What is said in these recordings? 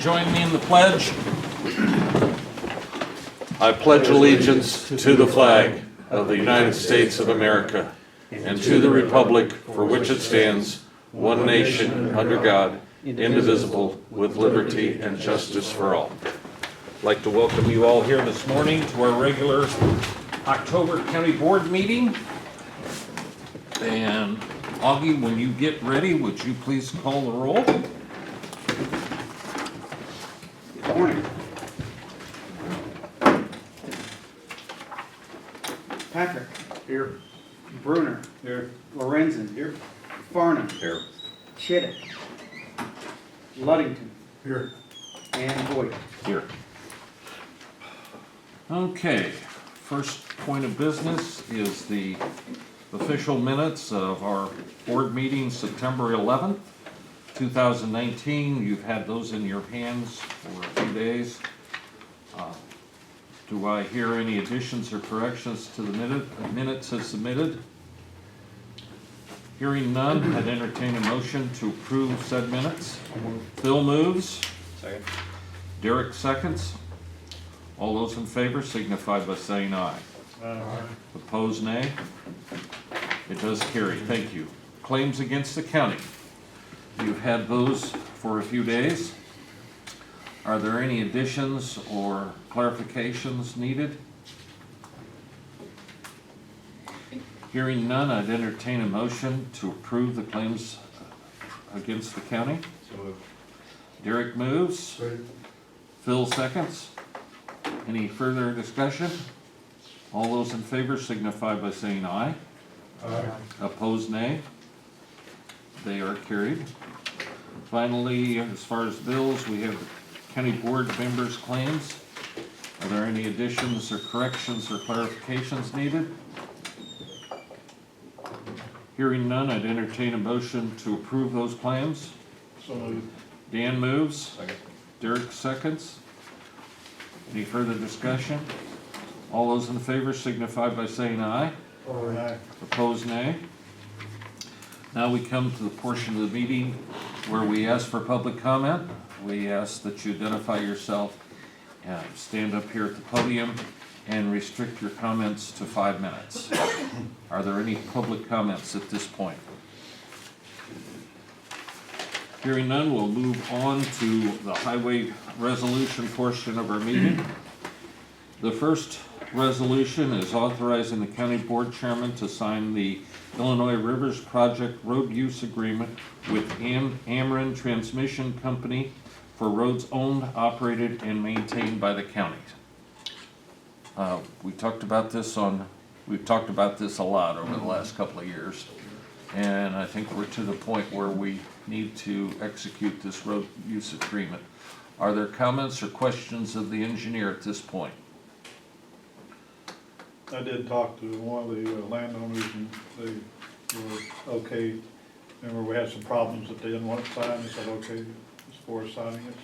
join me in the pledge? I pledge allegiance to the flag of the United States of America and to the republic for which it stands, one nation, under God, indivisible, with liberty and justice for all. I'd like to welcome you all here this morning to our regular October County Board meeting. And Augie, when you get ready, would you please call the roll? Good morning. Patrick. Here. Bruner. Here. Lorenzen. Here. Farnham. Here. Chittick. Luddington. Here. And Boyd. Here. Okay, first point of business is the official minutes of our board meeting September 11th, 2019. You've had those in your hands for a few days. Do I hear any additions or corrections to the minutes as submitted? Hearing none, I'd entertain a motion to approve said minutes. Phil moves. Second. Derek seconds. All those in favor signify by saying aye. Opposed, nay. It does carry. Thank you. Claims against the county. You've had those for a few days. Are there any additions or clarifications needed? Hearing none, I'd entertain a motion to approve the claims against the county. So moved. Derek moves. Second. Phil seconds. Any further discussion? All those in favor signify by saying aye. Aye. Opposed, nay. They are carried. Finally, as far as bills, we have the county board members' claims. Are there any additions or corrections or clarifications needed? Hearing none, I'd entertain a motion to approve those claims. So moved. Dan moves. Second. Derek seconds. Any further discussion? All those in favor signify by saying aye. Aye. Opposed, nay. Now we come to the portion of the meeting where we ask for public comment. We ask that you identify yourself, stand up here at the podium, and restrict your comments to 5 minutes. Are there any public comments at this point? Hearing none, we'll move on to the highway resolution portion of our meeting. The first resolution is authorizing the county board chairman to sign the Illinois Rivers Project Road Use Agreement with Ameren Transmission Company for roads owned, operated, and maintained by the county. We've talked about this a lot over the last couple of years, and I think we're to the point where we need to execute this road use agreement. Are there comments or questions of the engineer at this point? I did talk to one of the landowners and they were okay. Remember, we had some problems that they didn't want it signed. They said, okay, as far as signing it.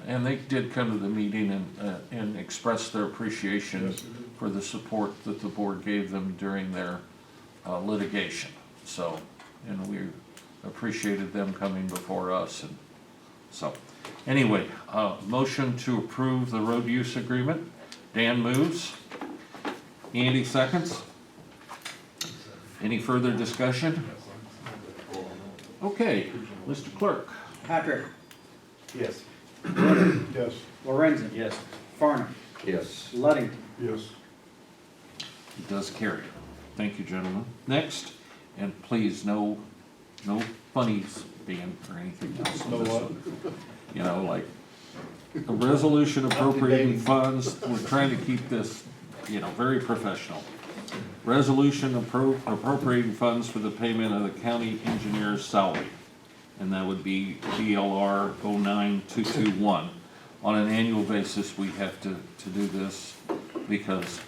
And they did come to the meeting and express their appreciation Yes, they did. for the support that the board gave them during their litigation. So, and we appreciated them coming before us. And so, anyway, motion to approve the road use agreement. Dan moves. Andy seconds. Any further discussion? Okay, Mr. Clerk. Patrick. Yes. Bruner. Yes. Lorenzen. Yes. Farnham. Yes. Luddington. Yes. It does carry. Thank you, gentlemen. Next, and please, no funnies being or anything else. No what? You know, like a resolution appropriating funds. We're trying to keep this, very professional. Resolution appropriating funds for the payment of the county engineer's salary. And that would be BLR 09221. On an annual basis, we have to do this because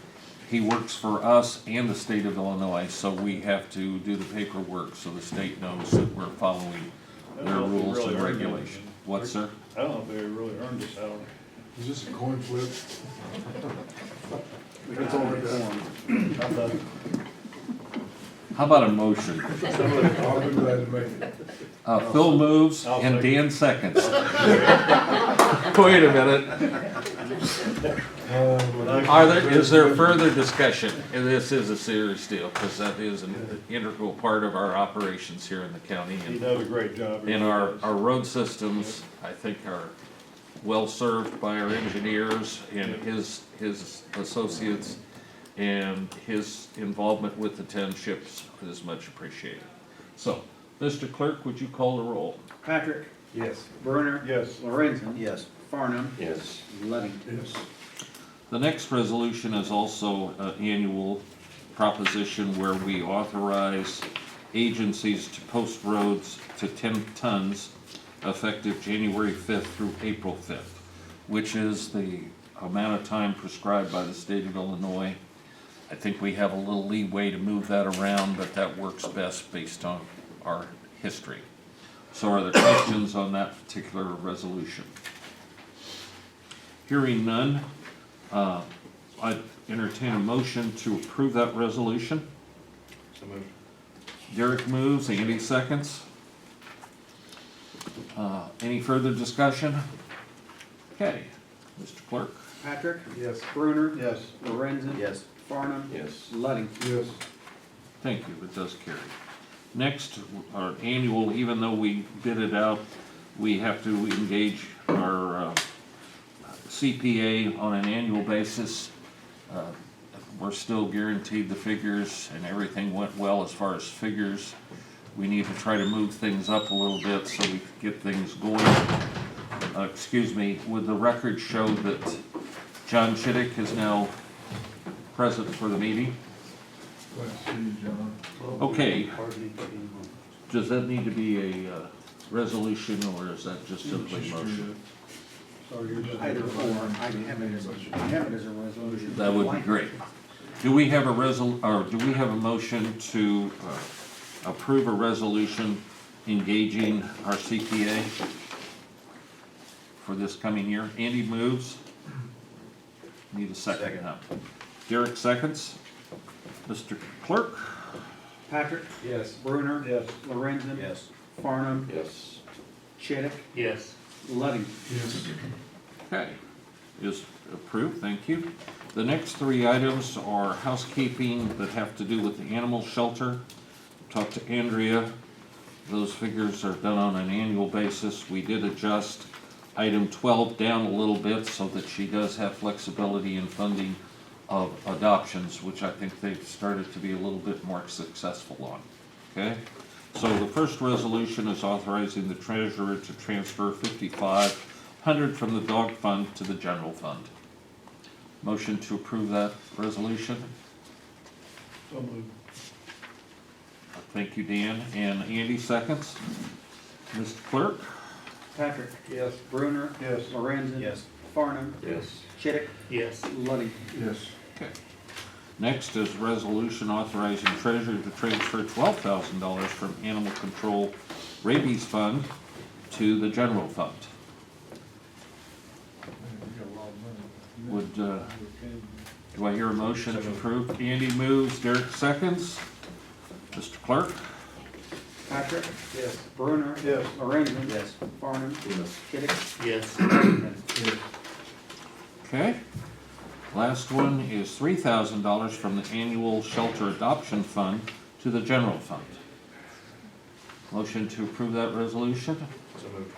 he works for us and the state of Illinois, so we have to do the paperwork so the state knows that we're following their rules and regulations. What, sir? I don't know if they really earned the salary. Is this a coin flip? It's only that. How about a motion? I'll be glad to make it. Phil moves I'll and second. Dan seconds. Wait a minute. Is there further discussion? And this is a serious deal, because that is an integral part of our operations here in the county. He does a great job. And our road systems, I think, are well-served by our engineers and his associates, and his involvement with the townships is much appreciated. So, Mr. Clerk, would you call the roll? Patrick, Yes. Brunner, Yes. Lorenzen. Yes. Farnum, Yes. Ludington. Yes. The next resolution is also an annual proposition where we authorize agencies to post roads to 10 tons effective January 5th through April 5th, which is the amount of time prescribed by the state of Illinois. I think we have a little leeway to move that around, but that works best based on our history. So are there questions on that particular resolution? Hearing none, I entertain a motion to approve that resolution. So moved. Derek moves, Andy seconds. Any further discussion? Okay, Mr. Clerk. Patrick, Yes. Brunner, Yes. Lorenzen. Yes. Farnum, Yes. Ludington. Yes. Thank you, it does carry. Next, our annual, even though we bid it out, we have to engage our CPA on an annual basis. We're still guaranteed the figures, and everything went well as far as figures. We need to try to move things up a little bit so we can get things going. Excuse me, would the record show that John Chittick is now present for the meeting? Let's see, John. Okay, does that need to be a resolution, or is that just simply motion? So you're just. Either or, I can have it as a resolution. That would be great. Do we have a motion to approve a resolution engaging our CPA for this coming year? Andy moves. Need a second Second. now. Derek seconds. Mr. Clerk? Patrick, Yes. Brunner. Yes. Lorenzen. Yes. Farnum, Yes. Chittick, Yes. Ludington. Yes. Okay, is approved, thank you. The next three items are housekeeping that have to do with the animal shelter. Talked to Andrea, those figures are done on an annual basis. We did adjust item 12 down a little bit so that she does have flexibility in funding of adoptions, which I think they've started to be a little bit more successful on, okay? So the first resolution is authorizing the treasurer to transfer $5,500 from the dog fund to the general fund. Motion to approve that resolution. So moved. Thank you, Dan. And Andy seconds. Mr. Clerk? Patrick, Yes. Brunner. Yes. Lorenzen. Yes. Farnum, Yes. Chittick, Yes. Ludington. Yes. Okay. Next is resolution authorizing treasurer to transfer $12,000 from animal control rabies fund to the general fund. Would, do I hear a motion to approve? Andy moves, Derek seconds. Mr. Clerk? Patrick, Yes. Brunner. Yes. Lorenzen. Yes. Farnum, Yes. Chittick, Yes. Ludington. Yes. Okay. Last one is $3,000 from the annual shelter adoption fund to the general fund. Motion to approve that resolution. So moved.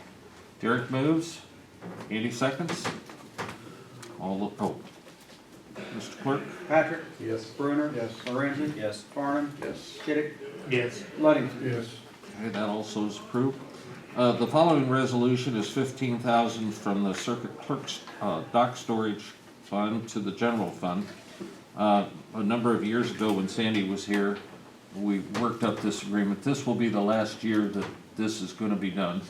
Derek moves. Andy seconds. Mr. Clerk? Patrick, Yes. Brunner. Yes. Lorenzen. Yes. Farnum, Yes. Chittick, Yes. Ludington. Yes. Okay, that also is approved. The following resolution is $15,000 from the circuit clerk's dock storage fund to the general fund. A number of years ago, when Sandy was here, we worked up this agreement. This will be the last year that this is gonna be done.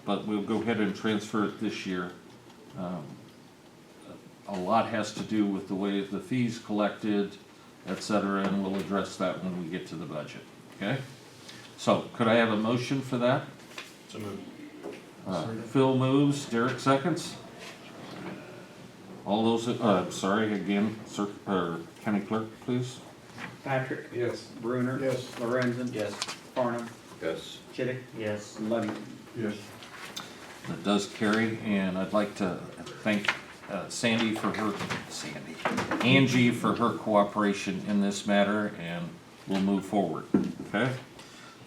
But we'll go ahead and transfer it this year. A lot has to do with the way the fees collected, et cetera, and we'll address that when we get to the budget, okay? So, could I have a motion for that? So moved. Phil moves, Derek seconds. All those, sorry, again, county clerk, please. Patrick, Yes. Brunner. Yes. Lorenzen. Yes. Farnum, Yes. Chittick, Yes. Ludington. Yes. That does carry, and I'd like to thank Angie for her cooperation in this matter, and we'll move forward, okay?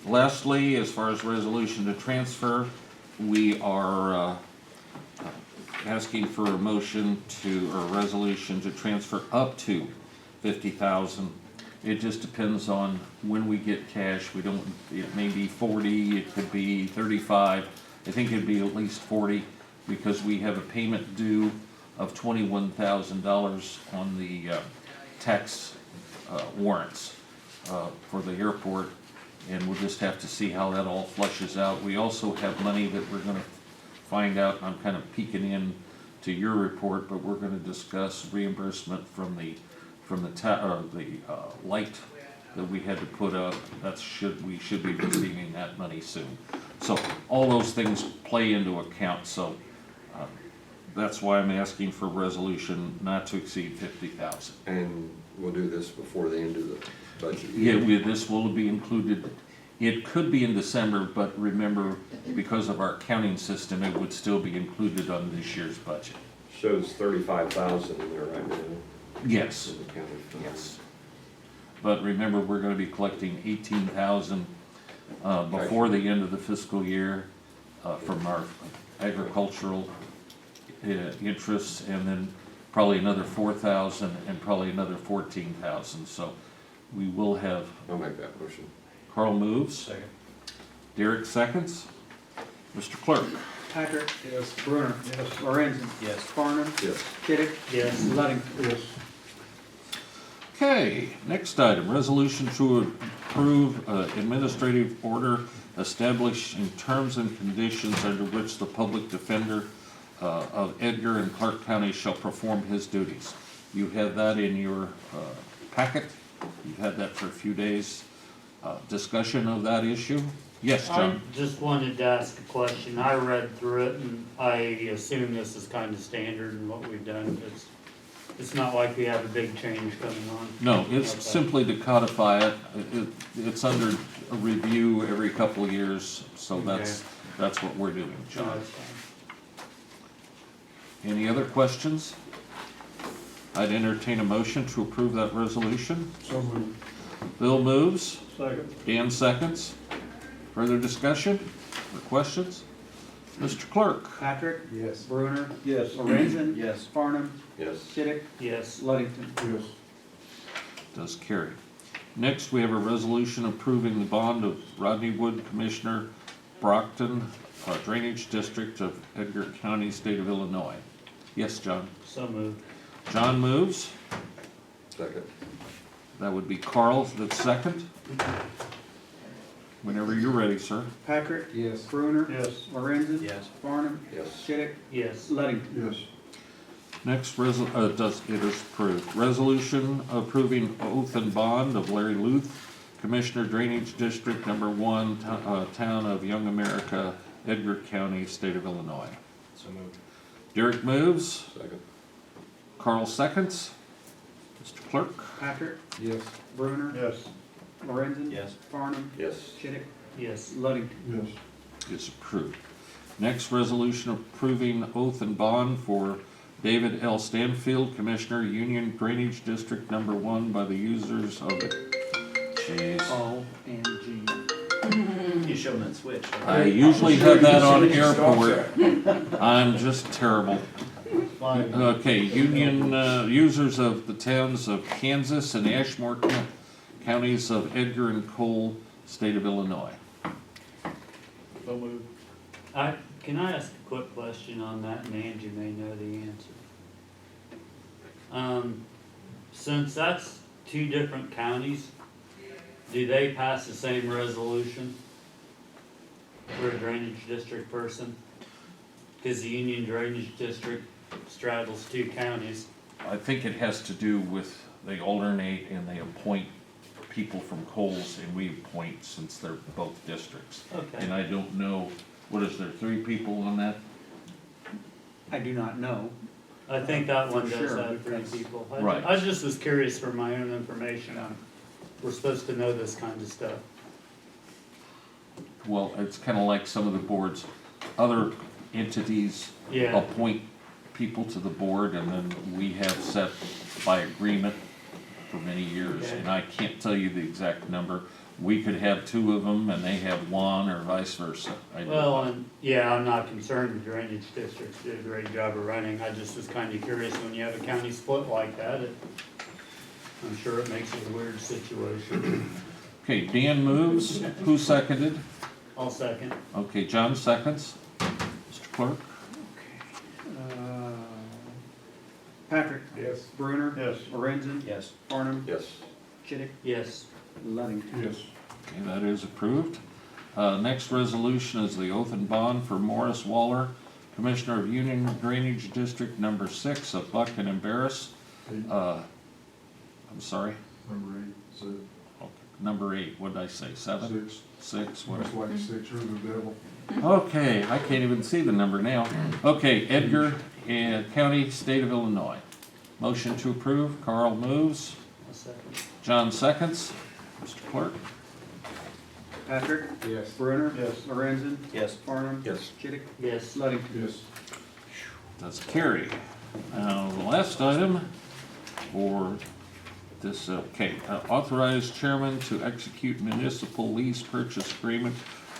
Lastly, as far as resolution to transfer, we are asking for a motion or a resolution to transfer up to 50,000. It just depends on when we get cash. It may be 40, it could be 35. I think it'd be at least 40 because we have a payment due of $21,000 on the tax warrants for the airport, and we'll just have to see how that all flushes out. We also have money that we're gonna find out, and I'm kind of peeking in to your report, but we're gonna discuss reimbursement from the light that we had to put up. We should be receiving that money soon. So all those things play into account, so that's why I'm asking for a resolution not to exceed 50,000. And we'll do this before the end of the budget. Yeah, this will be included. It could be in December, but remember, because of our counting system, it would still be included on this year's budget. Shows 35,000 in there right now. Yes, In the county fund. yes. But remember, we're gonna be collecting 18,000 before the end of the fiscal year from our agricultural interests, and then probably another 4,000 and probably another 14,000. So we will have. I'll make that motion. Carl moves. Second. Derek seconds. Mr. Clerk. Patrick, Yes. Bruner, Yes. Lorenzen, Yes. Farnum, Yes. Chittick, Yes. Luddington. Yes. Okay, next item, resolution to approve administrative order establishing terms and conditions under which the public defender of Edgar and Clark County shall perform his duties. You have that in your packet. You've had that for a few days. Discussion of that issue? Yes, I John? just wanted to ask a question. I read through it and I assume this is kind of standard in what we've done. It's not like we have a big change coming on. No, it's Okay. simply to codify it. It's under a review every couple of years, so that's what we're doing, No, John. it's fine. Any other questions? I'd entertain a motion to approve that resolution. So moved. Bill moves, Second. Dan seconds. Further discussion or questions? Mr. Clerk? Patrick, Yes. Bruner, Yes. Lorenzen. Yes. Farnum, Yes. Chittick, Yes. Luddington. Yes. Does carry. Next, we have a resolution approving the bond of Rodney Wood, Commissioner, Brockton, Drainage District of Edgar County, State of Illinois. Yes, John? So moved. John moves. Second. That would be Carl that's second. Whenever you're ready, sir. Patrick, Yes. Bruner, Yes. Lorenzen. Yes. Farnum, Yes. Chittick, Yes. Luddington. Yes. Next, it is approved. Resolution approving oath and bond of Larry Luth, Commissioner Drainage District Number 1, Town of Young America, Edgar County, State of Illinois. So moved. Derek moves. Second. Carl seconds. Mr. Clerk? Patrick, Yes. Bruner, Yes. Lorenzen. Yes. Farnum, Yes. Chittick, Yes. Luddington. Yes. Is approved. Next, resolution approving oath and bond for David L. Stanfield, Commissioner, Union Drainage District Number 1 by the users of the, jeez. O and G. You showed that switch. I usually have that on airport. I'm just terrible. Fine. Okay, Union, users of the towns of Kansas and Ashmore counties of Edgar and Cole, State of Illinois. So moved. Can I ask a quick question on that, and Angie may know the answer? Since that's two different counties, do they pass the same resolution for a drainage district person? Cause the Union Drainage District straddles two counties. I think it has to do with they alternate and they appoint people from Coles and we appoint since they're both districts. Okay. And I don't know, what is there, 3 people on that? I do not know. I think that one For does sure, have 3 because- people. Right. I just was curious for my own information on, we're supposed to know this kind of stuff. Well, it's kinda like some of the boards, other entities Yeah, appoint people to the board, and then we have set by agreement for many years, Okay. and I can't tell you the exact number. We could have two of them and they have one, or vice versa. I don't well, know. and, yeah, I'm not concerned the drainage districts did a great job of running, I just was kinda curious, when you have a county split like that, I'm sure it makes it a weird situation. Okay, Dan moves, who seconded? I'll second. Okay, John seconds. Mr. Clerk? Uh, Patrick, Yes. Brunner, Yes. Lorenzen, Yes. Farnum, Yes. Chidick, Yes, Ludington. Yes. Okay, that is approved. Next resolution is the oath and bond for Morris Waller, Commissioner of Union Drainage District Number 6 of Buck and Embarrass. I'm sorry, Number 8, so okay, number 8, what did I say, 7? 6, 6, what? much like 6 or the devil. Okay, I can't even see the number now. Okay, Edgar and County, State of Illinois. Motion to approve, Carl moves, I'll second. John seconds. Mr. Clerk? Patrick, Yes. Brunner, Yes. Lorenzen, Yes. Farnum, Yes. Chidick, Yes, Ludington. Yes. Does carry. Now, the last item for this, okay, authorize chairman to execute municipal lease purchase agreement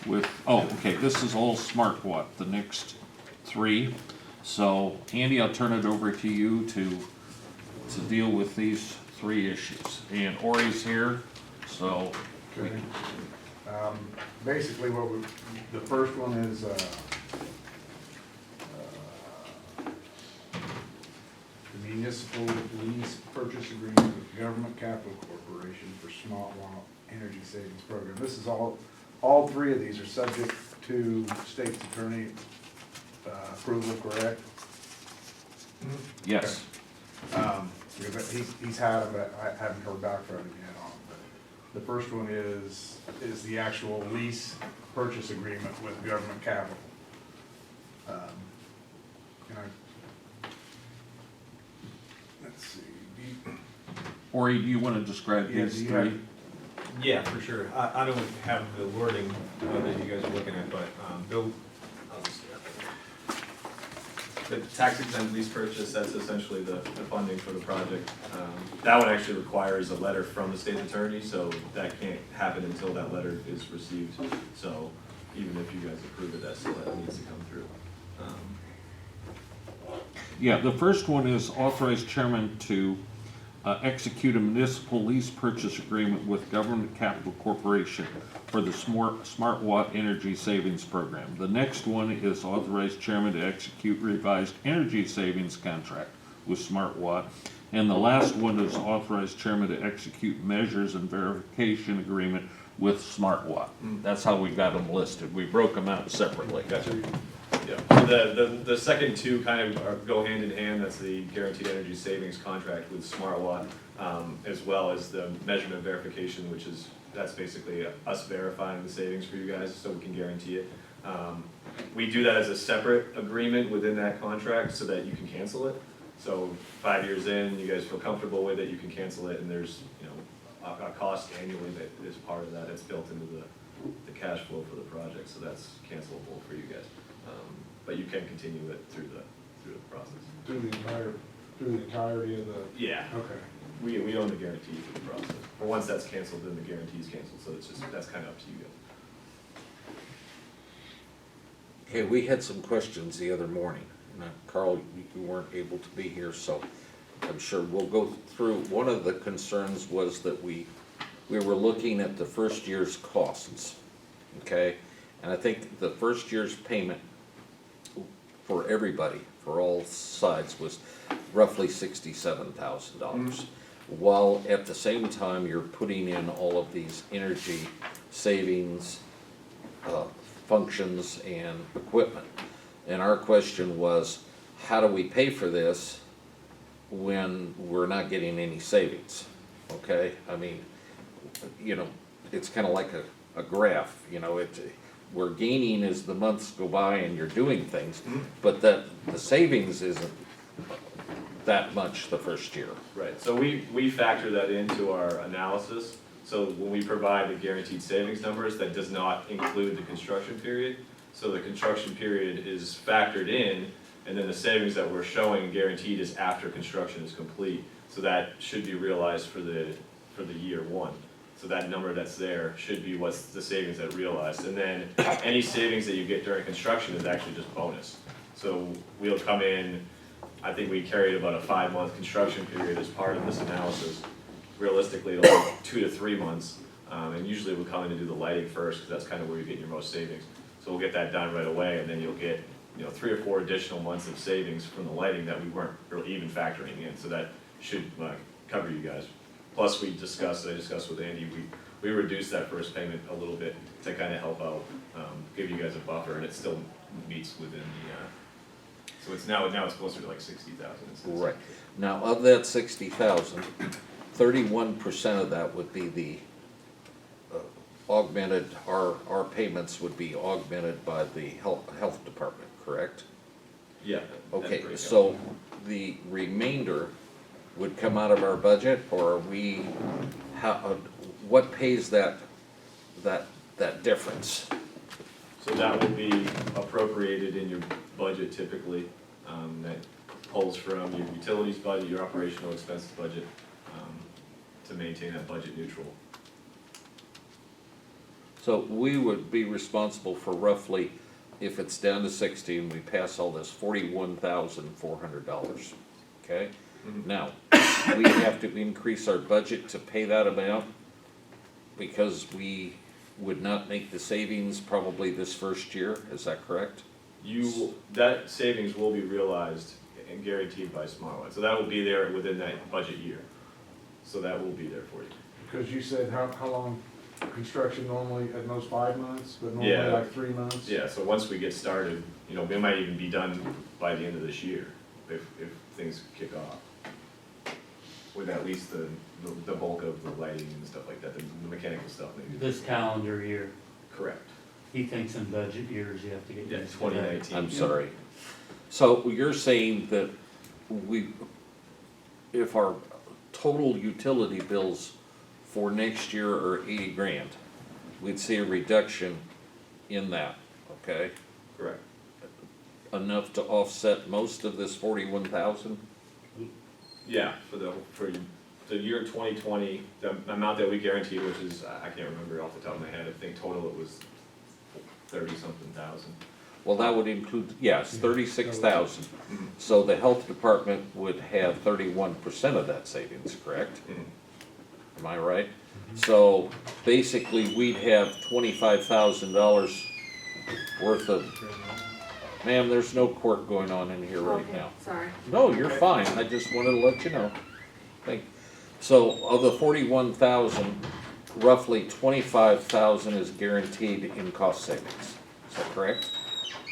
with, oh, okay, this is all smart watt, the next 3. So Andy, I'll turn it over to you to deal with these 3 issues. And Ori's here, so we Okay. can, Basically, the first one is, the municipal lease purchase agreement with Government Capital Corporation for Smart Watt Energy Savings Program. This is all 3 of these are subject to state's attorney approval, correct? yes. Because he's had them, but I haven't heard back from him yet on it. But the first one is the actual lease purchase agreement with Government Capital. And let's see, Ori, do you want to describe Yeah, these do you 3? have- Yeah, for sure. I don't have the wording that you guys are looking at, but Bill, I'll just- the tax exempt lease purchase, that's essentially the funding for the project. That one actually requires a letter from the state attorney, so that can't happen until that letter is received. So even if you guys approve it, that still needs to come through. Yeah, the first one is authorize chairman to execute a municipal lease purchase agreement with Government Capital Corporation for the Smart Watt Energy Savings Program. The next one is authorize chairman to execute revised energy savings contract with Smart Watt. And the last one is authorize chairman to execute measures and verification agreement with Smart Watt. That's how we got them listed. We broke them out separately. Gotcha. Yeah, the second 2 kind of go hand in hand, that's the guaranteed energy savings contract with Smart Watt, as well as the measurement verification, which is, that's basically us verifying the savings for you guys, so we can guarantee it. We do that as a separate agreement within that contract, so that you can cancel it. So 5 years in, you guys feel comfortable with it, you can cancel it, and there's, a cost annually that is part of that, it's built into the cash flow for the project, so that's cancelable for you guys. But you can continue it through the process. through the entirety of the, Yeah, okay. we own the guarantee for the process. But once that's canceled, then the guaree's canceled, so it's just, that's kind of up to you guys. Okay, we had some questions the other morning. Now, Carl, you weren't able to be here, so I'm sure we'll go through. One of the concerns was that we were looking at the first year's costs, okay? And I think the first year's payment for everybody, for all sides, was roughly $67,000. While at the same time, you're putting in all of these energy savings functions and equipment. And our question was, how do we pay for this when we're not getting any savings? Okay, I mean, it's kind of like a graph, we're gaining as the months go by and you're doing things, but the savings isn't that much the first year. Right, so we factor that into our analysis. So when we provide the guaranteed savings numbers, that does not include the construction period. So the construction period is factored in, and then the savings that we're showing guaranteed is after construction is complete. So that should be realized for the year one. So that number that's there should be what's the savings that realized. And then any savings that you get during construction is actually just bonus. So we'll come in, I think we carried about a 5-month construction period as part of this analysis. Realistically, it'll be 2 to 3 months. And usually we'll come in and do the lighting first, because that's kind of where you get your most savings. So we'll get that done right away, and then you'll get, 3 or 4 additional months of savings from the lighting that we weren't really even factoring in. So that should cover you guys. Plus, I discussed with Andy, we reduced that first payment a little bit to kind of help out, give you guys a buffer, and it still meets within the, so it's now it's closer to like 60,000. Right. Now, of that 60,000, 31% of that would be the augmented, our payments would be augmented by the health department, correct? Yeah. that Okay, breakout. so the remainder would come out of our budget, or are we, what pays that difference? So that would be appropriated in your budget typically, that pulls from your utilities budget, your operational expenses budget, to maintain that budget neutral. So we would be responsible for roughly, if it's down to 60 and we pass all this, $41,400, okay? Mhm. Now, we have to increase our budget to pay that amount because we would not make the savings probably this first year, is that correct? That savings will be realized and guaranteed by Smartlight, so that will be there within that budget year. So that will be there for you. Because you said how long construction normally, at most 5 months, but normally Yeah. like 3 months? Yeah, so once we get started, we might even be done by the end of this year, if things kick off. With at least the bulk of the lighting and stuff like that, the mechanical stuff maybe. This calendar year, Correct. he thinks in budget years you have to get Yeah, used to that. 2019. I'm sorry. So you're saying that if our total utility bills for next year are 80 grand, we'd see a reduction in that, okay? Correct. Enough to offset most of this 41,000? Yeah, for the year 2020, the amount that we guaranteed, which is, I can't remember off the top of my head, I think total it was 30-something thousand. Well, that would include, yes, 36,000. So the health department would have 31% of that savings, correct? Mhm. Am I right? So basically, we'd have $25,000 worth of, ma'am, there's no court going on in here right Okay, now. sorry. No, you're fine, I just wanted to let you know. So of the 41,000, roughly 25,000 is guaranteed in cost savings, is that correct?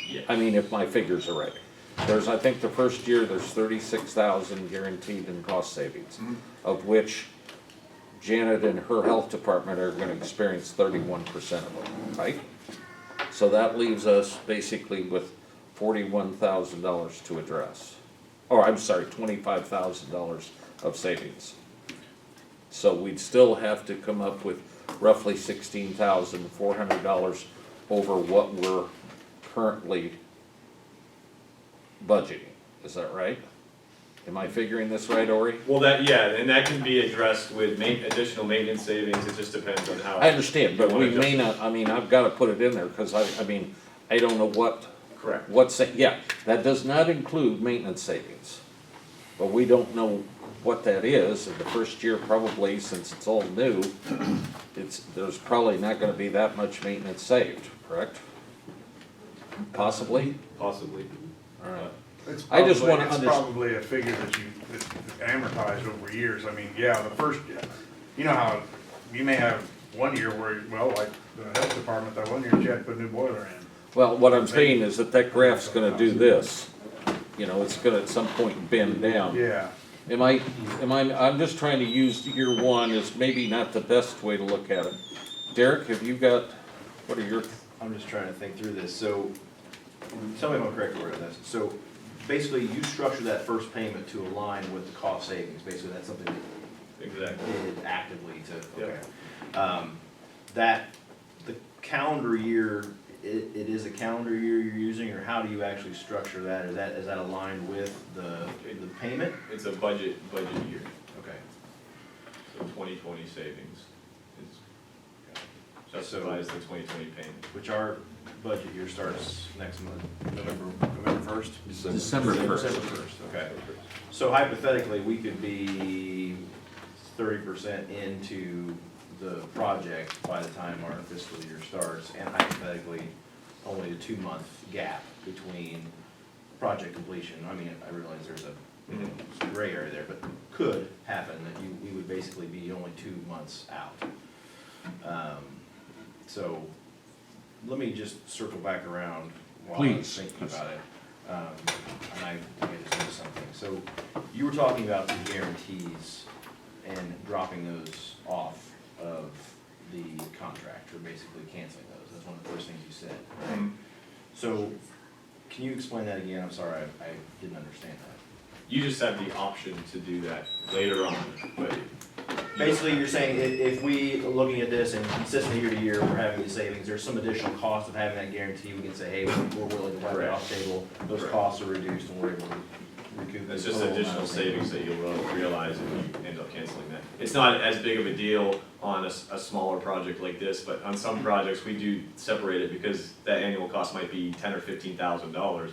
Yeah. I mean, if my figures are right. I think the first year, there's 36,000 guaranteed in cost savings, of which Janet and her health department are gonna experience 31% of them, right? So that leaves us basically with $41,000 to address. Or, I'm sorry, $25,000 of savings. So we'd still have to come up with roughly $16,400 over what we're currently budgeting, is that right? Am I figuring this right, Ori? Well, and that can be addressed with additional maintenance savings, it just depends on how. I understand, but you we wanna may adjust not, I mean, I've gotta put it in there, cause I don't know it. Correct. that does not include maintenance savings. But we don't know what that is, and the first year probably, since it's all new, there's probably not gonna be that much maintenance saved, correct? Possibly? Possibly. Alright. It's I just probably- wanna It's probably a figure that's amortized over years. I mean, yeah, the first, you know how, you may have one year where, well, like the health department, that one year you had to put a new boiler in. Well, what I'm saying is that graph's gonna do this, it's gonna at some point bend down. Yeah. I'm just trying to use year one as maybe not the best way to look at it. Derek, have you got, what are your, I'm just trying to think through this, so, tell me if I'm correct or this. So, basically, you structure that first payment to align with the cost savings, basically, that's something that Exactly. you did actively to, Yeah. okay. The calendar year, it is a calendar year you're using, or how do you actually structure that? Is that aligned with the payment? It's a budget year, Okay. so 2020 savings is justifies the 2020 payment. Which our budget year starts next month, November 1st? December 1st. December 1st, okay. So hypothetically, we could be 30% into the project by the time our fiscal year starts, and hypothetically, only a 2-month gap between project completion. I mean, I realize there's a gray area there, but could happen that we would basically be only 2 months out. So, let me just circle back around while I was Please. thinking about it. And I just missed something. So, you were talking about the guarantees and dropping those off of the contract, or basically canceling those. That's one of the first things you said, right? So, can you explain that again? I'm sorry, I didn't understand that. You just have the option to do that later on, but Basically, you're saying if we, looking at this and consistent year to year, we're having these savings, there's some additional cost of having that guarantee, we can say, hey, we're willing to wipe it off the table, those Correct. costs are reduced and we're able to recoup. it's the just total additional amount of savings that you'll realize if you end up canceling that. It's not as big of a deal on a smaller project like this, but on some projects, we do separate it because that annual cost might be $10,000 or $15,000.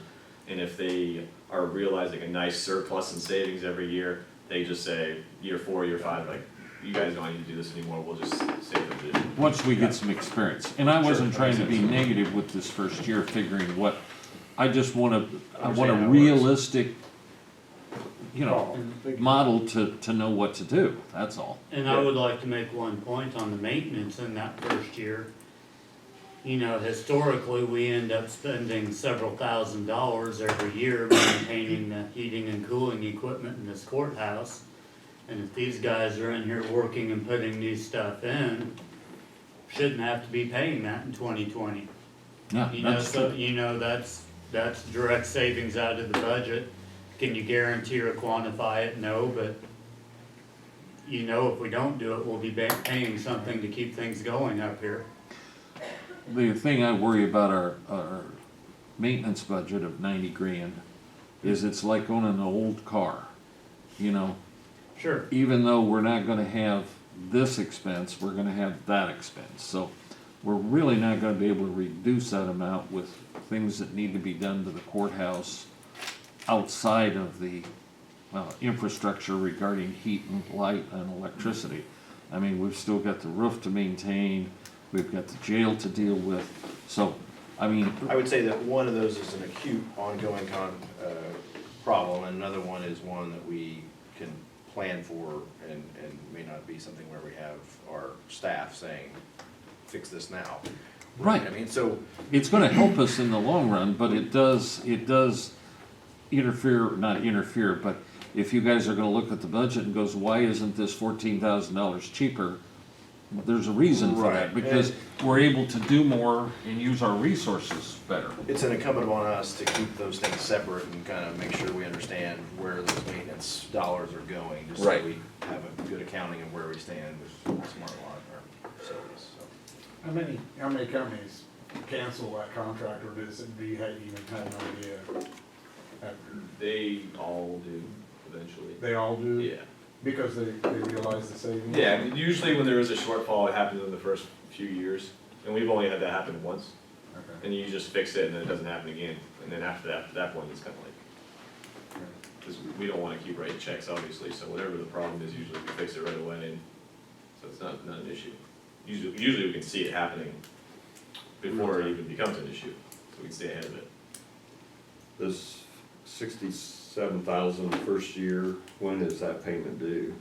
And if they are realizing a nice surplus in savings every year, they just say, year 4, year 5, like, you guys don't need to do this anymore, we'll just save the addition. Once we get some experience. And I wasn't trying to be negative with this first year, figuring what, I just want a Understand how it works. realistic, you know, Figure. model to know what to do, that's all. And I would like to make one point on the maintenance in that first year. You know, historically, we end up spending several $1,000s every year maintaining the heating and cooling equipment in this courthouse. And if these guys are in here working and putting new stuff in, shouldn't have to be paying that in 2020. Yeah, You know, that's so, true. you know, that's direct savings out of the budget. Can you guarantee or quantify it? No, but you know, if we don't do it, we'll be paying something to keep things going up here. The thing I worry about our maintenance budget of 90 grand is it's like owning an old car, you know? Sure. Even though we're not gonna have this expense, we're gonna have that expense. So we're really not gonna be able to reduce that amount with things that need to be done to the courthouse outside of the infrastructure regarding heat and light and electricity. I mean, we've still got the roof to maintain, we've got the jail to deal with, so, I mean, I would say that one of those is an acute ongoing problem, and another one is one that we can plan for and may not be something where we have our staff saying, fix this now. Right. I mean, so, it's gonna help us in the long run, but it does not interfere, but if you guys are gonna look at the budget and goes, why isn't this $14,000 cheaper? There's a reason for that, Right. because we're able to do more and use our resources better. it's an incumbent on us to keep those things separate and kind of make sure we understand where those maintenance dollars are going, just so Right. we have a good accounting of where we stand with Smart Lot or facilities, so. How many companies cancel that contract, or do you even have no idea? They all do eventually. They all do? Yeah. Because they realize the savings? Yeah, I mean, usually when there is a shortfall, it happens in the first few years, and we've only had that happen once. Okay. And you just fix it and then it doesn't happen again, and then after that point, it's kind of like, because we don't want to keep writing checks, obviously, so whatever the problem is, usually we fix it right away, and so it's not an issue. Usually we can see it happening before it even becomes an issue, so we can stay ahead of it. This 67,000 first year, when is that payment due?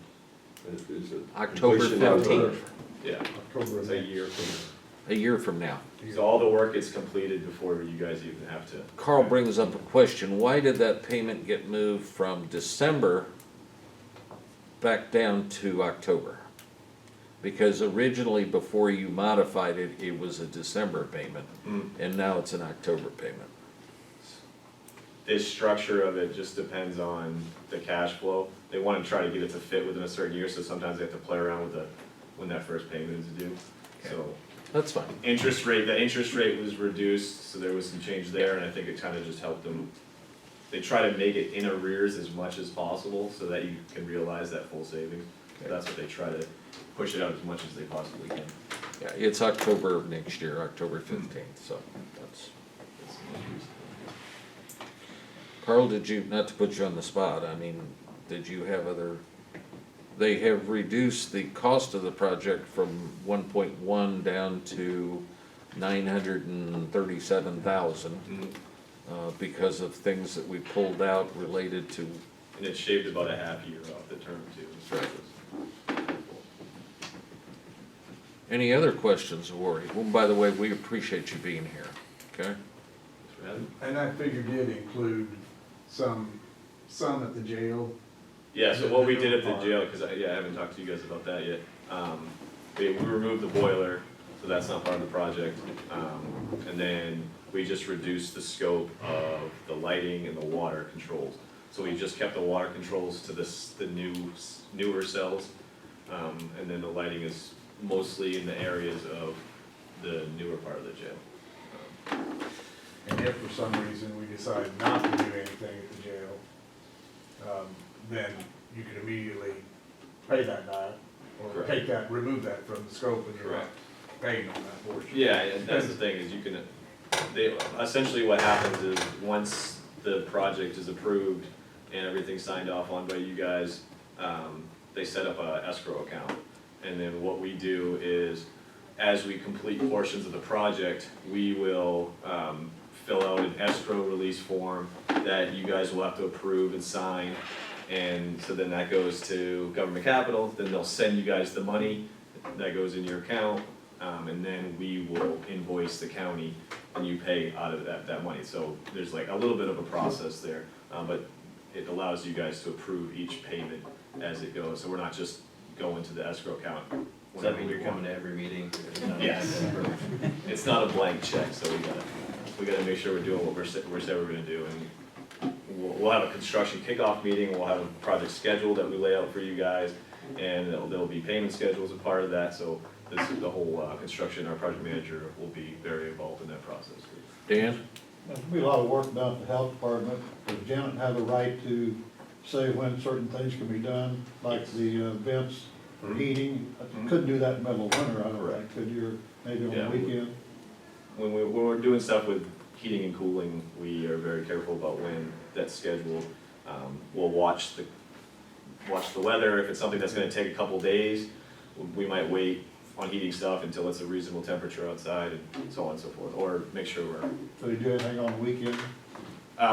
Is it? October completion of the- 15th. Yeah, October it's of a next. year from A year from now. now. So all the work is completed before you guys even have to. Carl brings up a question, why did that payment get moved from December back down to October? Because originally, before you modified it, it was a December payment, and now it's an October payment. The structure of it just depends on the cash flow. They want to try to get it to fit within a certain year, so sometimes they have to play around with when that first payment is due. So That's fine. the interest rate was reduced, so there was some change there, and I think it kind of just helped them. They try to make it in arrears as much as possible, so that you can realize that full savings. So that's what they try to push it out as much as they possibly can. Yeah, it's October of next year, October 15th, so that's. Carl, did you, not to put you on the spot, I mean, did you have other, they have reduced the cost of the project from 1.1 down to 937,000 because of things that we pulled out related to. And it shaved about a half year off the term too. So it was- Any other questions, Lori? Well, by the way, we appreciate you being here, okay? Thanks for having me. And that figure did include some at the jail. Yeah, so what we did at the jail, because I haven't talked to you guys about that yet. We removed the boiler, so that's not part of the project. And then we just reduced the scope of the lighting and the water controls. So we just kept the water controls to the newer cells. And then the lighting is mostly in the areas of the newer part of the jail. And if for some reason we decide not to do anything at the jail, then you could immediately pay that back, or Correct. take that, remove that from the scope, and you're not Correct. paying on that portion. Yeah, and that's the thing, is you can, essentially what happens is, once the project is approved and everything's signed off on by you guys, they set up a escrow account. And then what we do is, as we complete portions of the project, we will, fill out an escrow release form that you guys will have to approve and sign. And so then that goes to government capital, then they'll send you guys the money, that goes in your account, and then we will invoice the county and you pay out of that money. So there's like a little bit of a process there, but it allows you guys to approve each payment as it goes, so we're not just going to the escrow account. Does that mean you're coming to every meeting? Yes. It's not a blank check, so we gotta make sure we're doing what we're said we're gonna do, and we'll have a construction kickoff meeting, we'll have a project schedule that we lay out for you guys, and there'll be payment schedules as part of that, so the whole construction, our project manager will be very involved in that process. Dan? There's gonna be a lot of work done at the health department. Does Janet have a right to say when certain things can be done, like the vents for heating? Couldn't do that in the middle of winter, I don't think, could you, or maybe on Yeah. the weekend? When we're doing stuff with heating and cooling, we are very careful about when that's scheduled. We'll watch the weather. If it's something that's gonna take a couple days, we might wait on heating stuff until it's a reasonable temperature outside, and so on and so forth, or make sure we're, Do they do anything on the weekend?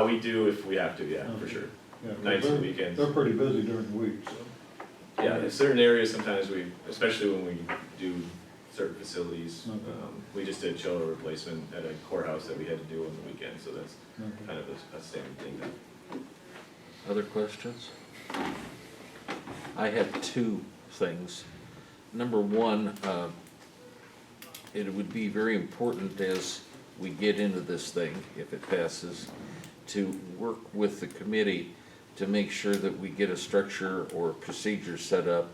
we do if we have to, yeah, for sure. Yeah, 'cause Nights and they're- weekends. They're pretty busy during the week, so. Yeah, in certain areas, sometimes especially when we do certain facilities, Okay. we just did chiller replacement at a courthouse that we had to do on the weekend, so that's Okay. kind of a standard thing. Other questions? I have two things. Number one, it would be very important as we get into this thing, if it passes, to work with the committee to make sure that we get a structure or procedure set up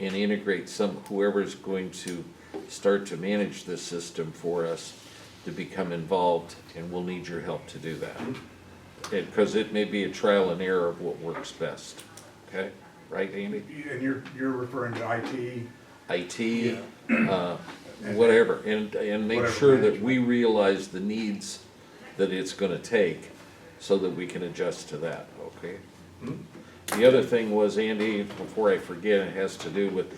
and integrate whoever's going to start to manage this system for us to become involved, and we'll need your help to do that. Because it may be a trial and error of what works best, okay? Right, Andy? And you're referring to IT? IT, whatever, and make Whatever sure that management. we realize the needs that it's gonna take so that we can adjust to that, okay? The other thing was, Andy, before I forget, it has to do with,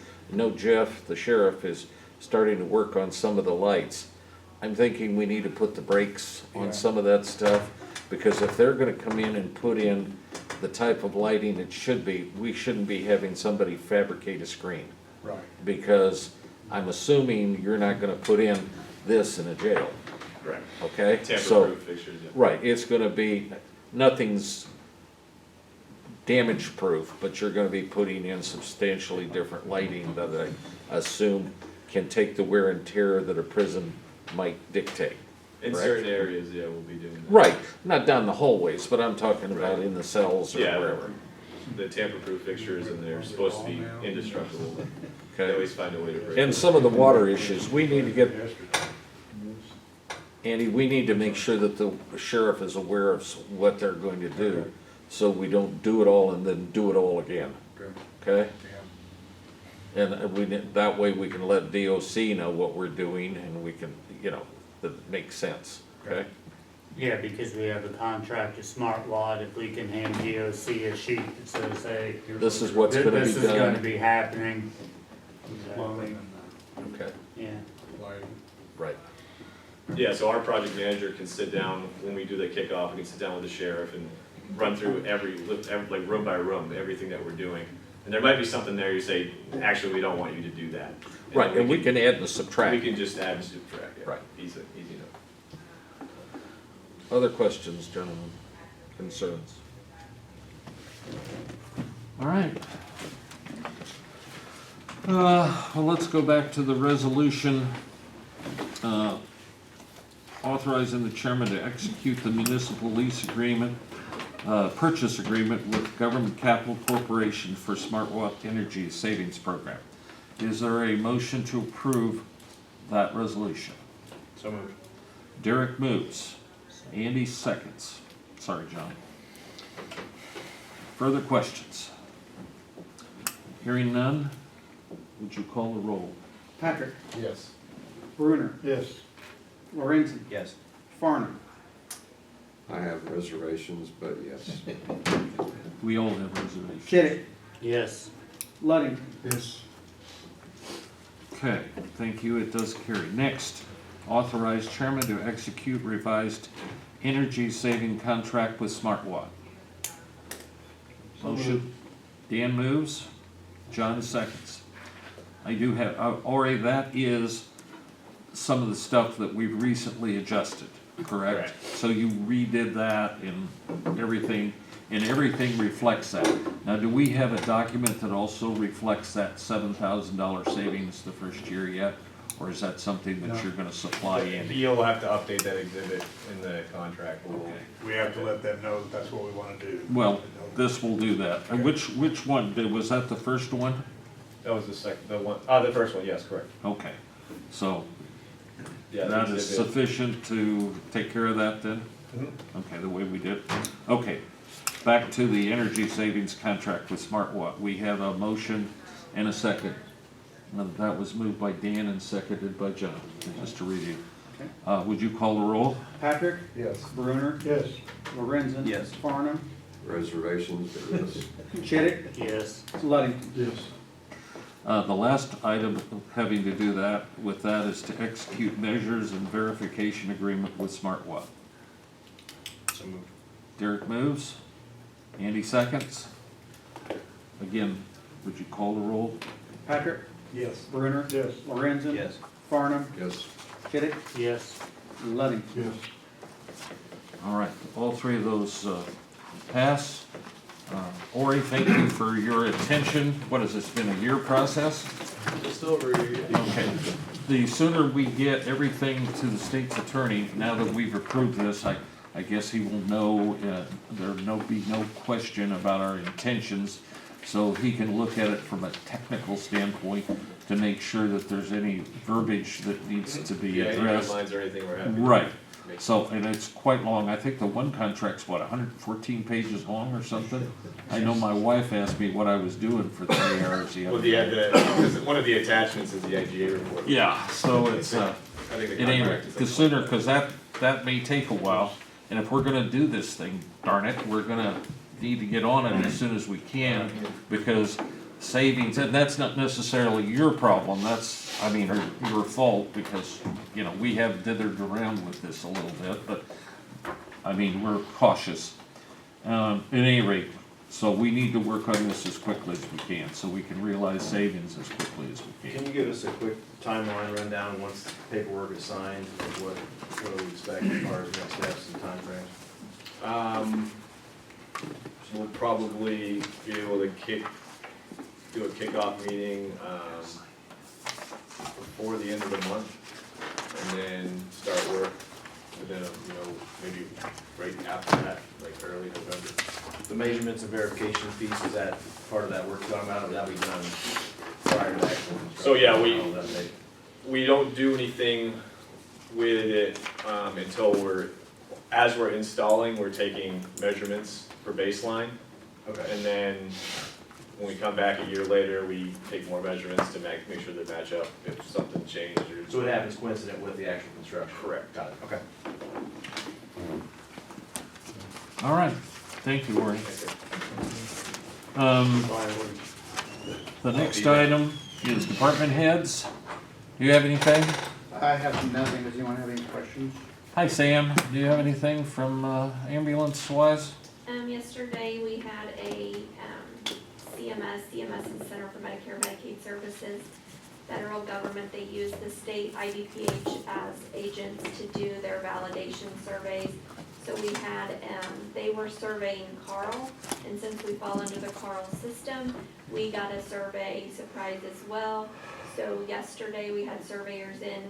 Jeff, the sheriff, is starting to work on some of the lights. I'm thinking we need to put the brakes Yeah. on some of that stuff, because if they're gonna come in and put in the type of lighting it should be, we shouldn't be having somebody fabricate a screen. Right. Because I'm assuming you're not gonna put in this in a jail, Correct. okay? So, Tamper-proof fixtures, yeah. right, it's gonna be, nothing's damage proof, but you're gonna be putting in substantially different lighting that I assume can take the wear and tear that a prison might dictate. In Correct. certain areas, yeah, we'll be doing that. Right, not down the hallways, but I'm talking about in the cells or Yeah. wherever. the tamper-proof fixtures, and they're supposed to be indestructible, but they Okay. always find a way to break. And some of the water issues, we need to get, Andy, we need to make sure that the sheriff is aware of what they're going to do, so we don't do it all and then do it all again, Okay. okay? Yeah. And that way we can let DOC know what we're doing, and we can, that it makes sense, okay? Yeah, because we have a contract with Smart Watt, if we can hand DOC a sheet that says, hey, This is what's gonna be this is gonna done, be happening. Plumbing okay, Yeah, and lighting. right. Yeah, so our project manager can sit down, when we do the kickoff, we can sit down with the sheriff and run through every, like room by room, everything that we're doing. And there might be something there you say, actually, we don't want you to do that. Right, and we can add and We subtract. can just add and subtract, yeah. Right. Easy enough. Other questions, gentlemen, concerns? All right. Well, let's go back to the resolution authorizing the chairman to execute the municipal lease agreement, purchase agreement with Government Capital Corporation for Smart Watt Energy Savings Program. Is there a motion to approve that resolution? So moved. Derek moves. Andy seconds. Sorry, John. Further questions? Hearing none, would you call the roll? Patrick, Yes. Brunner, Yes. Lorenzen, Yes. Farnum, I have reservations, but yes. We all have reservations. Chittick, yes, Luddington. Yes. Okay, thank you, it does carry. Next, authorize chairman to execute revised energy saving contract with Smart Watt. Motion, Dan moves, John seconds. I do have, Ori, that is some of the stuff that we've recently adjusted, correct? Correct. So you redid that and everything reflects that. Now, do we have a document that also reflects that $7,000 savings the first year yet? Or is that something that you're gonna supply Andy? You'll have to update that exhibit in the contract. Okay. We have to let them know that that's what we wanna do. Well, this will do that. And which one, was that the first one? That was the the first one, yes, correct. Okay, so Yeah, the that is exhibit. sufficient to take care of that then? Mhm. Okay, the way we did. Okay, back to the energy savings contract with Smart Watt. We have a motion and a second. That was moved by Dan and seconded by John, just to review. Okay. Would you call the roll? Patrick, Yes. Brunner, Yes. Lorenzen. Yes. Farnum, Reservations, but yes. Chittick, yes, Luddington. Yes. The last item having to do that, with that, is to execute measures and verification agreement with Smart Watt. So moved. Derek moves. Andy seconds. Again, would you call the roll? Patrick, Yes. Brunner. Yes. Lorenzen. Yes. Farnum, Yes. Chittick, yes, Luddington. Yes. All right, all three of those pass. Ori, thank you for your attention. What has this been, a year process? Just over a year. Okay. The sooner we get everything to the state's attorney, now that we've approved this, I guess he will know, there'll be no question about our intentions. So he can look at it from a technical standpoint to make sure that there's any verbiage that needs to be Yeah, any addressed. deadlines or anything we're happy. to Right, make. so, and it's quite long, I think the one contract's what, 114 pages long or something? I know my wife asked me what I was doing for 3 hours the Well, other day. because one of the attachments is the IGA report. Yeah, so it's, I think the it ain't, contract is. the sooner, cause that may take a while, and if we're gonna do this thing, darn it, we're gonna need to get on it as soon as we can, because savings, and that's not necessarily your problem, that's, or your fault, because, we have dithered around with this a little bit, but, we're cautious. At any rate, so we need to work on this as quickly as we can, so we can realize savings as quickly as we Can can. you give us a quick timeline rundown once the paperwork is signed, of what do we expect as far as next steps and timeframes? We'll probably be able to do a kickoff meeting, before the end of the month, and then start work within, maybe right after that, like early November. The measurements and verification piece, is that part of that work you're talking about, or that'll be done prior to actual construction? So, yeah, How will that take- We don't do anything with it, until as we're installing, we're taking measurements for baseline. Okay, And then when we come back a year later, we take more measurements to make sure they match up if something changed or. so it happens coincident with the actual construction? Correct. Got it, okay. All right, thank you, Ori. The next item is department heads. Do you have anything? I have nothing. Does anyone have any questions? Hi, Sam. Do you have anything from ambulance wise? Yesterday, we had a, CMS is Center for Medicare and Medicaid Services, federal government, they use the state IDPH as agents to do their validation surveys. So we had, they were surveying Carl, and since we fall under the Carl system, we got a survey surprise as well. So yesterday, we had surveyors in,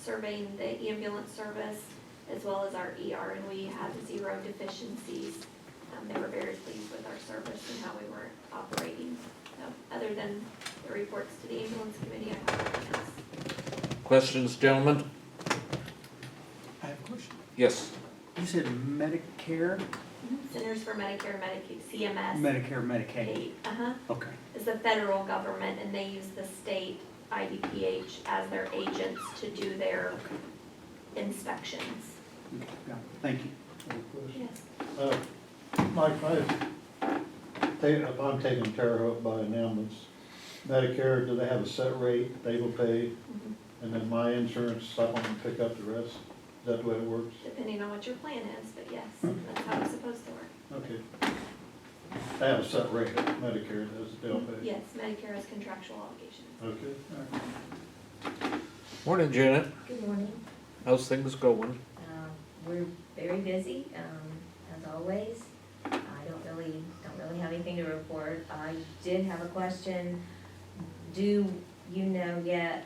surveying the ambulance service as well as our ER, and we had 0 deficiencies. They were very pleased with our service and how we were operating. So, other than the reports to the ambulance committee, I have nothing else. Questions, gentlemen? I have a question. Yes. You said Medicare, Centers for Medicare and Medicaid, CMS. Medicare, Medicaid. Okay. Is the federal government, and they use the state IDPH as their agents to do their inspections. Okay, got it. Thank you. Yes. Mike, if I'm taken care of by an ambulance, Medicare, do they have a set rate they will pay? Mhm. And then my insurance, someone can pick up the rest? Is that the way it works? Depending on what your plan is, but yes, that's how it's supposed to work. Okay. They have a set rate, Medicare does, they'll pay? Yes, Medicare has contractual obligations. Okay. Morning, Janet. Good morning. How's things going? We're very busy, as always. I don't really have anything to report. I did have a question. Do you know yet,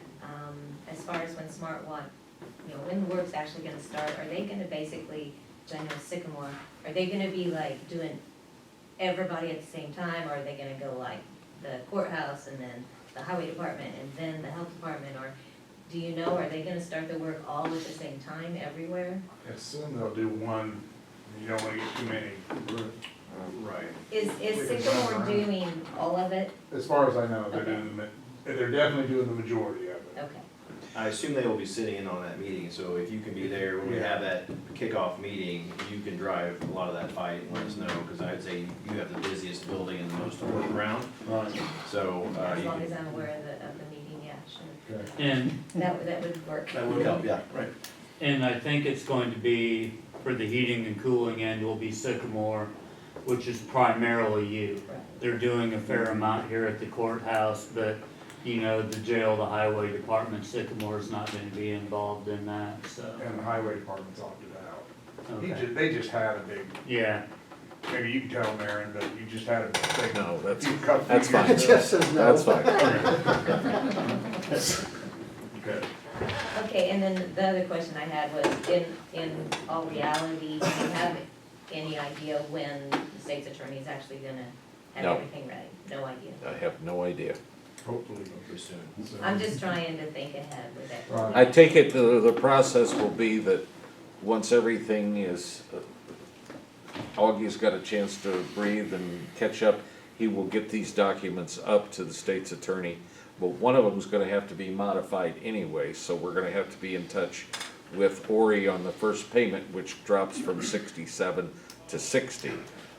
as far as when Smart Watt, when the work's actually gonna start, are they gonna basically, which I know Sycamore, are they gonna be like doing everybody at the same time, or are they gonna go like the courthouse and then the highway department and then the health department, or do you know, are they gonna start the work all at the same time everywhere? I assume they'll do one, you don't wanna get too many. Right. Is Sycamore doing all of it? As far as I know, they're Okay. doing, they're definitely doing the majority of it. Okay, I assume they will be sitting in on that meeting, so if you can be there when we have that kickoff meeting, you can drive a lot of that fight and let us know, because I'd say you have the busiest building and the most to work around, Right. so, as you long as can, I'm aware of the meeting, yeah, sure. Okay. And, That would work. that would help, yeah, right. and I think it's going to be, for the heating and cooling end, will be Sycamore, which is primarily you. Right. They're doing a fair amount here at the courthouse, but, the jail, the highway department, Sycamore's not gonna be involved in that, so. And the highway department's opted out. Okay. They just had a big, Yeah, maybe you can tell them, Aaron, but you just had a big. No, that's- few couple that's years fine. ago. Just says no. That's fine. Okay. Okay, and then the other question I had was, in all reality, do you have any idea when the state's attorney is actually gonna have No. everything ready? No idea. I have no idea. Hopefully. Pretty soon. So- I'm just trying to think ahead with that. Right. I take it the process will be that once everything is, Augie's got a chance to breathe and catch up, he will get these documents up to the state's attorney. But one of them's gonna have to be modified anyway, so we're gonna have to be in touch with Ori on the first payment, which drops from 67 to 60.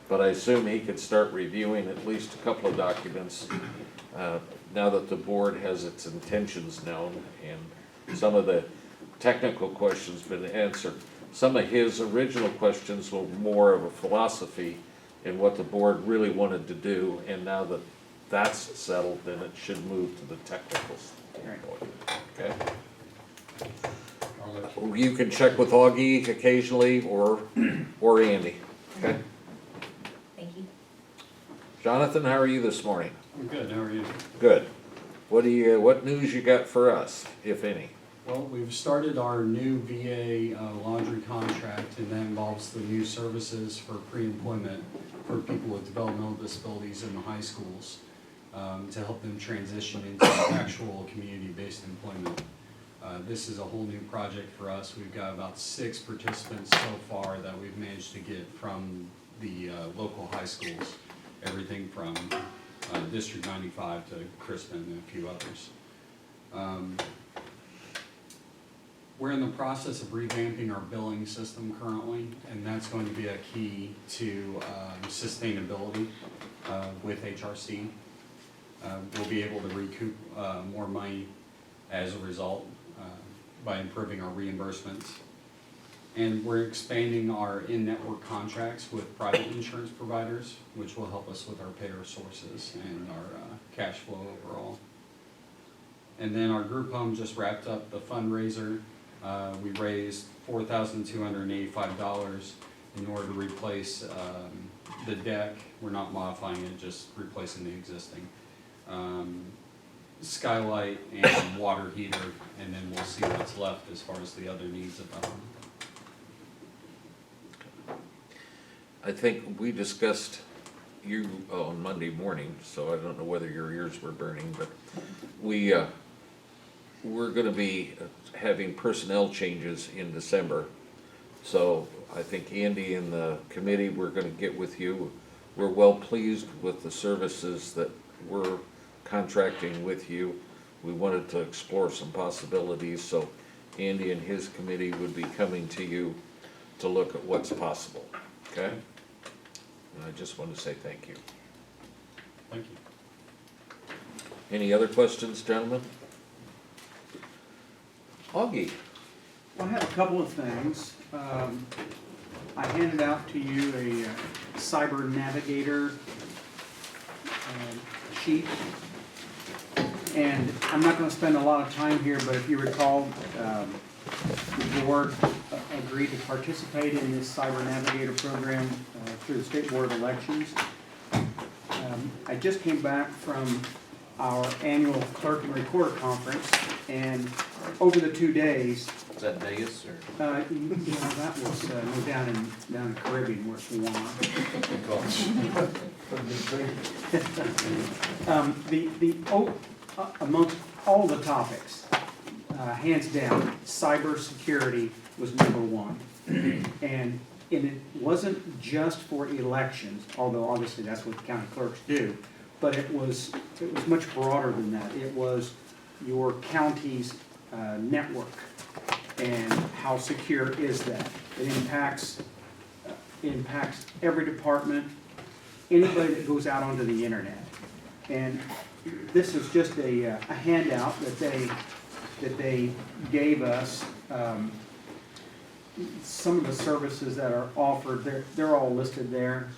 But I assume he could start reviewing at least a couple of documents, now that the board has its intentions known, and some of the technical questions been answered. Some of his original questions were more of a philosophy in what the board really wanted to do, and now that that's settled, then it should move to the technical standpoint, okay? I'll let you- You can check with Augie occasionally, or Andy, okay? Thank you. Jonathan, how are you this morning? I'm good, how are you? Good. What news you got for us, if any? Well, we've started our new VA laundry contract, and that involves the new services for pre-employment for people with developmental disabilities in the high schools, to help them transition into actual community-based employment. This is a whole new project for us. We've got about 6 participants so far that we've managed to get from the local high schools, everything from District 95 to Crispin and a few others. We're in the process of revamping our billing system currently, and that's going to be a key to sustainability with HRC. We'll be able to recoup more money as a result by improving our reimbursements. And we're expanding our in-network contracts with private insurance providers, which will help us with our payer sources and our cash flow overall. And then our group home just wrapped up the fundraiser. We raised $4,285 in order to replace the deck. We're not modifying it, just replacing the existing skylight and water heater, and then we'll see what's left as far as the other needs of the home. I think we discussed you on Monday morning, so I don't know whether your ears were burning, but we're gonna be having personnel changes in December. So I think Andy and the committee, we're gonna get with you. We're well pleased with the services that we're contracting with you. We wanted to explore some possibilities, so Andy and his committee would be coming to you to look at what's possible, okay? And I just want to say thank you. Thank you. Any other questions, gentlemen? Augie? Well, I have a couple of things. I handed out to you a Cyber Navigator sheet. And I'm not gonna spend a lot of time here, but if you recall, the board agreed to participate in this Cyber Navigator program through the State Board of Elections. I just came back from our annual clerk and recorder conference, and over the 2 days, Is that Vegas or? that was down in the Caribbean where it's warm. Amongst all the topics, hands down, cybersecurity was number one. And it wasn't just for elections, although obviously that's what county clerks do, but it was much broader than that. It was your county's network and how secure is that. It impacts every department, anybody that goes out onto the internet. And this is just a handout that they gave us. Some of the services that are offered, they're all listed there.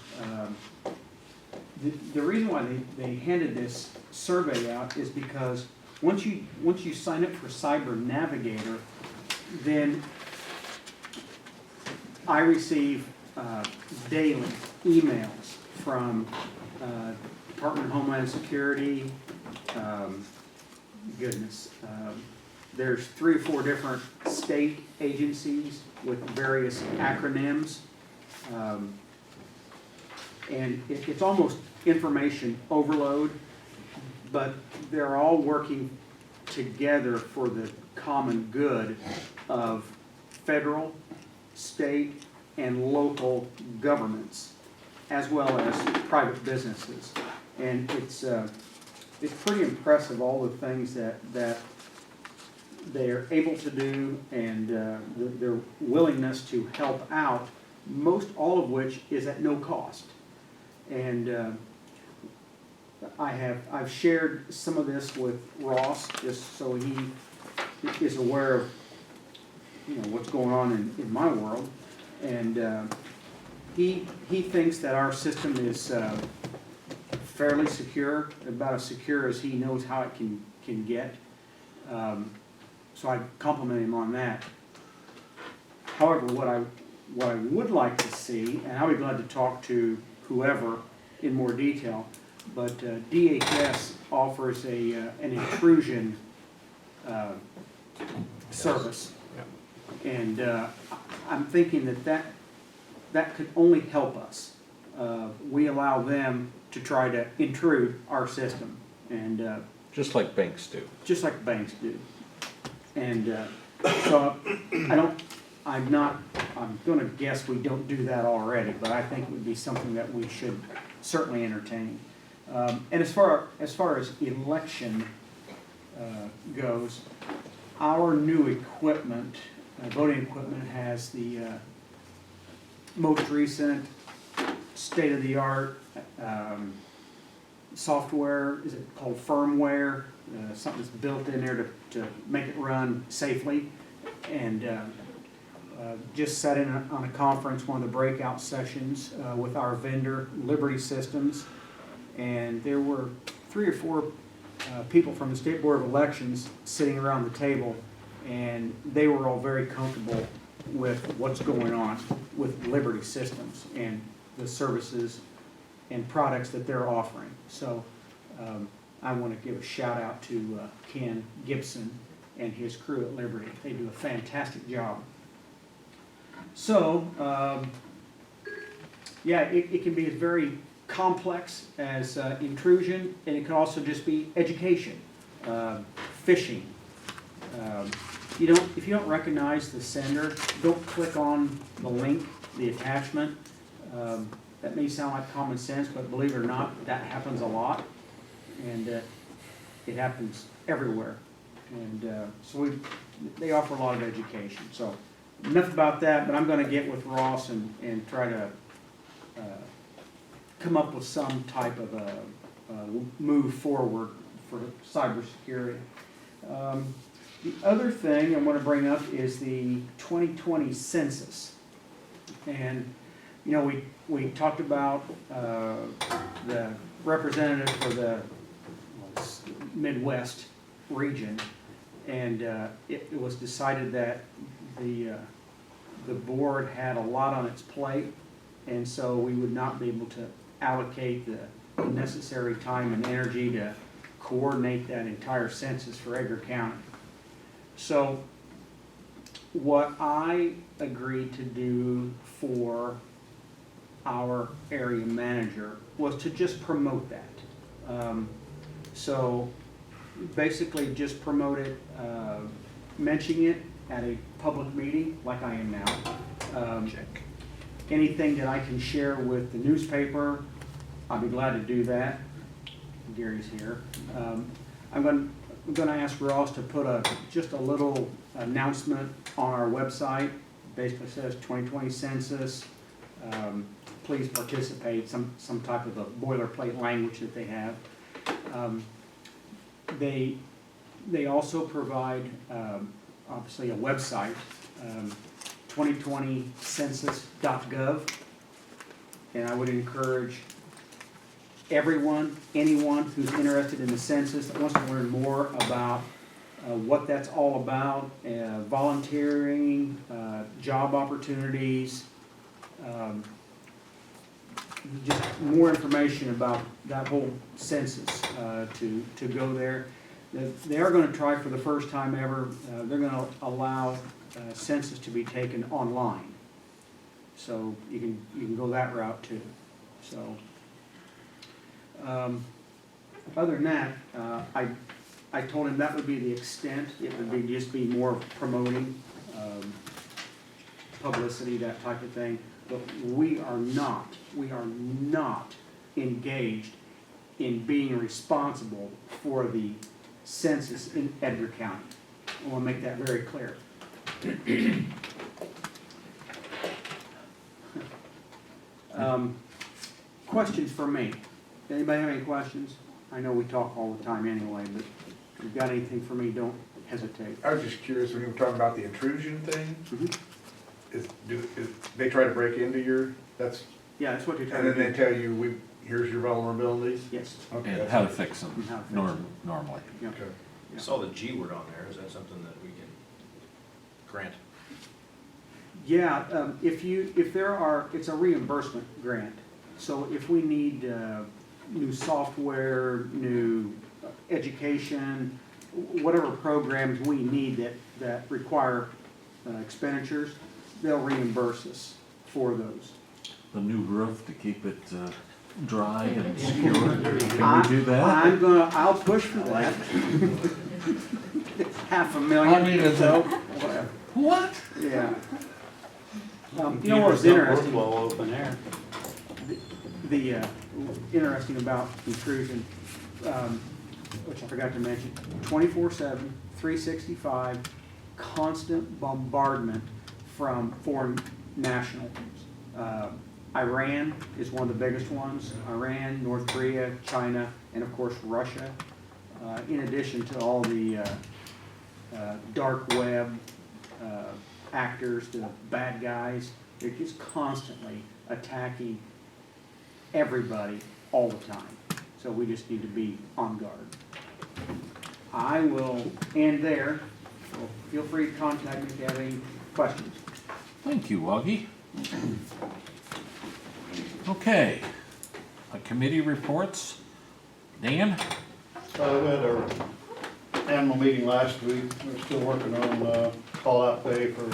The reason why they handed this survey out is because once you sign up for Cyber Navigator, then I receive daily emails from Department of Homeland Security. There's 3 or 4 different state agencies with various acronyms. And it's almost information overload, but they're all working together for the common good of federal, state, and local governments, as well as private businesses. And it's pretty impressive, all the things that they're able to do, and their willingness to help out, most all of which is at no cost. And I've shared some of this with Ross, just so he is aware of what's going on in my world. And he thinks that our system is fairly secure, about as secure as he knows how it can get. So I compliment him on that. However, what I would like to see, and I'll be glad to talk to whoever in more detail, but DHS offers an intrusion service. And I'm thinking that could only help us. We allow them to try to intrude our system, and Just like banks do. just like banks do. And so I'm gonna guess we don't do that already, but I think it would be something that we should certainly entertain. And as far as election goes, our new equipment, voting equipment, has the most recent state-of-the-art software. Is it called firmware? Something's built in there to make it run safely. And just sat in on a conference, one of the breakout sessions with our vendor, Liberty Systems, and there were 3 or 4 people from the State Board of Elections sitting around the table, and they were all very comfortable with what's going on with Liberty Systems and the services and products that they're offering. So I want to give a shout out to Ken Gibson and his crew at Liberty. They do a fantastic job. So, yeah, it can be as very complex as intrusion, and it can also just be education, phishing. If you don't recognize the sender, don't click on the link, the attachment. That may sound like common sense, but believe it or not, that happens a lot, and it happens everywhere. And so they offer a lot of education. So enough about that, but I'm going to get with Ross and try to come up with some type of a move forward for cybersecurity. The other thing I want to bring up is the 2020 census. And, you know, we talked about the representative for the Midwest region, and it was decided that the board had a lot on its plate, and so we would not be able to allocate the necessary time and energy to coordinate that entire census for Edgar County. So what I agreed to do for our area manager was to just promote that. So basically just promote it, mentioning it at a public meeting like I am now. Anything that I can share with the newspaper, I'll be glad to do that. Gary's here. I'm going to ask Ross to put just a little announcement on our website. Basically says 2020 census. Please participate. Some type of a boilerplate language that they have. They also provide obviously a website, 2020census.gov, and I would encourage anyone who's interested in the census, that wants to learn more about what that's all about, volunteering, job opportunities, just more information about that whole census, to go there. They are going to try for the first time ever, they're going to allow census to be taken online. So you can go that route too. So other than that, I told him that would be the extent. It would be just be more promoting, publicity, that type of thing. But we are not engaged in being responsible for the census in Edgar County. I want to make that very clear. Questions for me? Anybody have any questions? I know we talk all the time anyway, but if you've got anything for me, don't hesitate. I was just curious, when you were talking about the intrusion thing, Mm-hmm. they try to break into your, Yeah, that's what you're and trying to then do. they tell you, here's your vulnerabilities? Yes. Okay. And that's how to good. fix them And how to fix them. normally. Yeah. Okay. I saw the G word on there, is that something that we can grant? Yeah, it's a reimbursement grant. So if we need new software, new education, whatever programs we need that require expenditures, they'll reimburse us for those. The new roof to keep it dry and secure. Can we do that? I'll push for that. $500,000. I mean, is so, it- whatever. What? Yeah. You know what was interesting? Well, open air. The interesting about intrusion, which I forgot to mention, 24/7, 365, constant bombardment from foreign nationals. Iran is one of the biggest ones. Iran, North Korea, China, and of course Russia. In addition to all the dark web actors, the bad guys, they're just constantly attacking everybody all the time. So we just need to be on guard. I will end there. So feel free to contact me if you have any questions. Thank you, Augie. Okay, committee reports. Dan? We had our animal meeting last week. We're still working on call-out pay for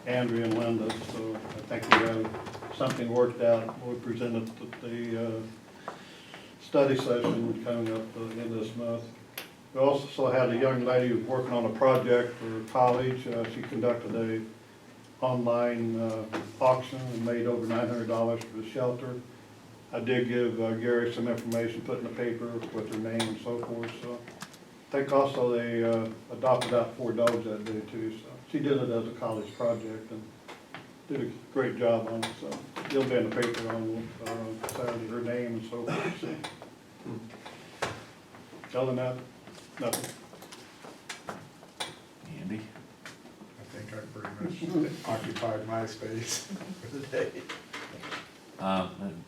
Andrea and Linda, so I think we have something worked out. We presented at the study session coming up at the end of this month. We also had a young lady who's working on a project for college. She conducted a online auction and made over $900 for the shelter. I did give Gary some information, put in the paper with her name and so forth, so. I think also they adopted out 4 dogs that day too, so. She did it as a college project and did a great job on it, so. It'll be in the paper on Saturday, her name and so forth, so. Other than that, nothing. Andy? I think I pretty much occupied my space for the day. And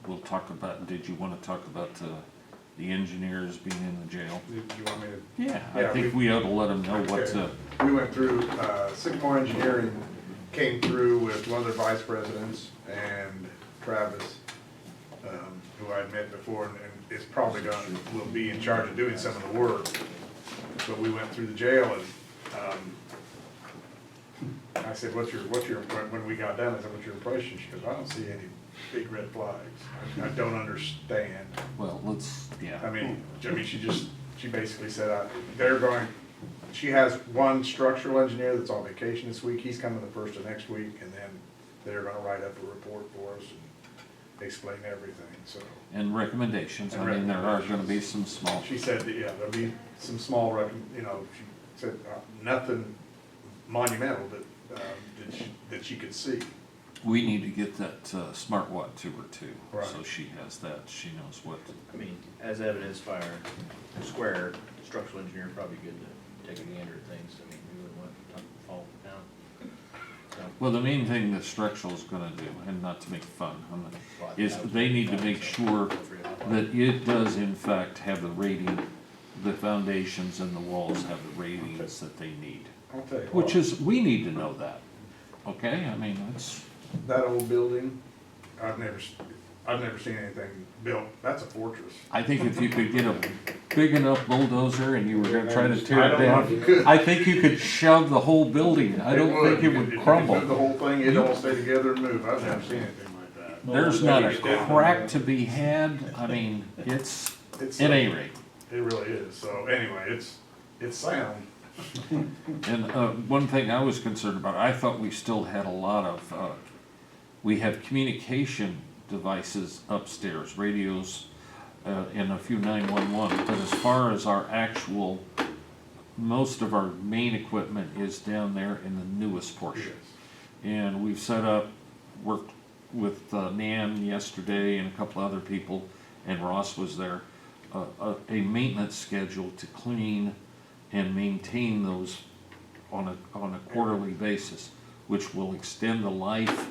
we'll talk about, did you want to talk about the engineers being in the jail? Do you want me to? Yeah, I Yeah, think we ought to let them know what's Okay. We went through, Sycamore Engineering came through with one of their vice presidents and Travis, who I met before and is probably will be in charge of doing some of the work. But we went through the jail and, I said, what's your, when we got done, I said, what's your impression? She goes, I don't see any big red flags. I don't understand. well, let's, yeah. I mean, she basically said, they're going, she has one structural engineer that's on vacation this week, he's coming the first of next week, and then they're gonna write up a report for us and explain everything, so. And recommendations, I mean, there are gonna be some small, She said, that, yeah, there'll be some small, she said, nothing monumental, but, that she could see. we need to get that smart watt to her too. Right. So she has that, she knows what. I mean, as evidenced by our square, structural engineer, probably good to take a gander at things. I mean, we wouldn't want to fall down. So, Well, the main thing that structural is gonna do, and not to make fun, is they need to make sure that it does in fact have the rating, the foundations and the walls have the ratings that they need. I'll tell you Which what, is, we need to know that, okay? I mean, it's, that old building, I've never seen anything built, that's a fortress. I think if you could get a big enough bulldozer and you were gonna try to tear I it don't know if you down, could. I think you could shove the whole building, I don't think it would If you crumble. move the whole thing, it'd all stay together and move, I've never seen anything like that. There's not a crack to be had, I mean, it's, It's, at any rate. it really is, so anyway, it's sound. And one thing I was concerned about, I thought we still had a lot of, we have communication devices upstairs, radios, and a few 911, but as far as our actual, most of our main equipment is down there in the newest portion. And we've set up, worked with Nan yesterday and a couple other people, and Ross was there, a maintenance schedule to clean and maintain those on a quarterly basis, which will extend the life.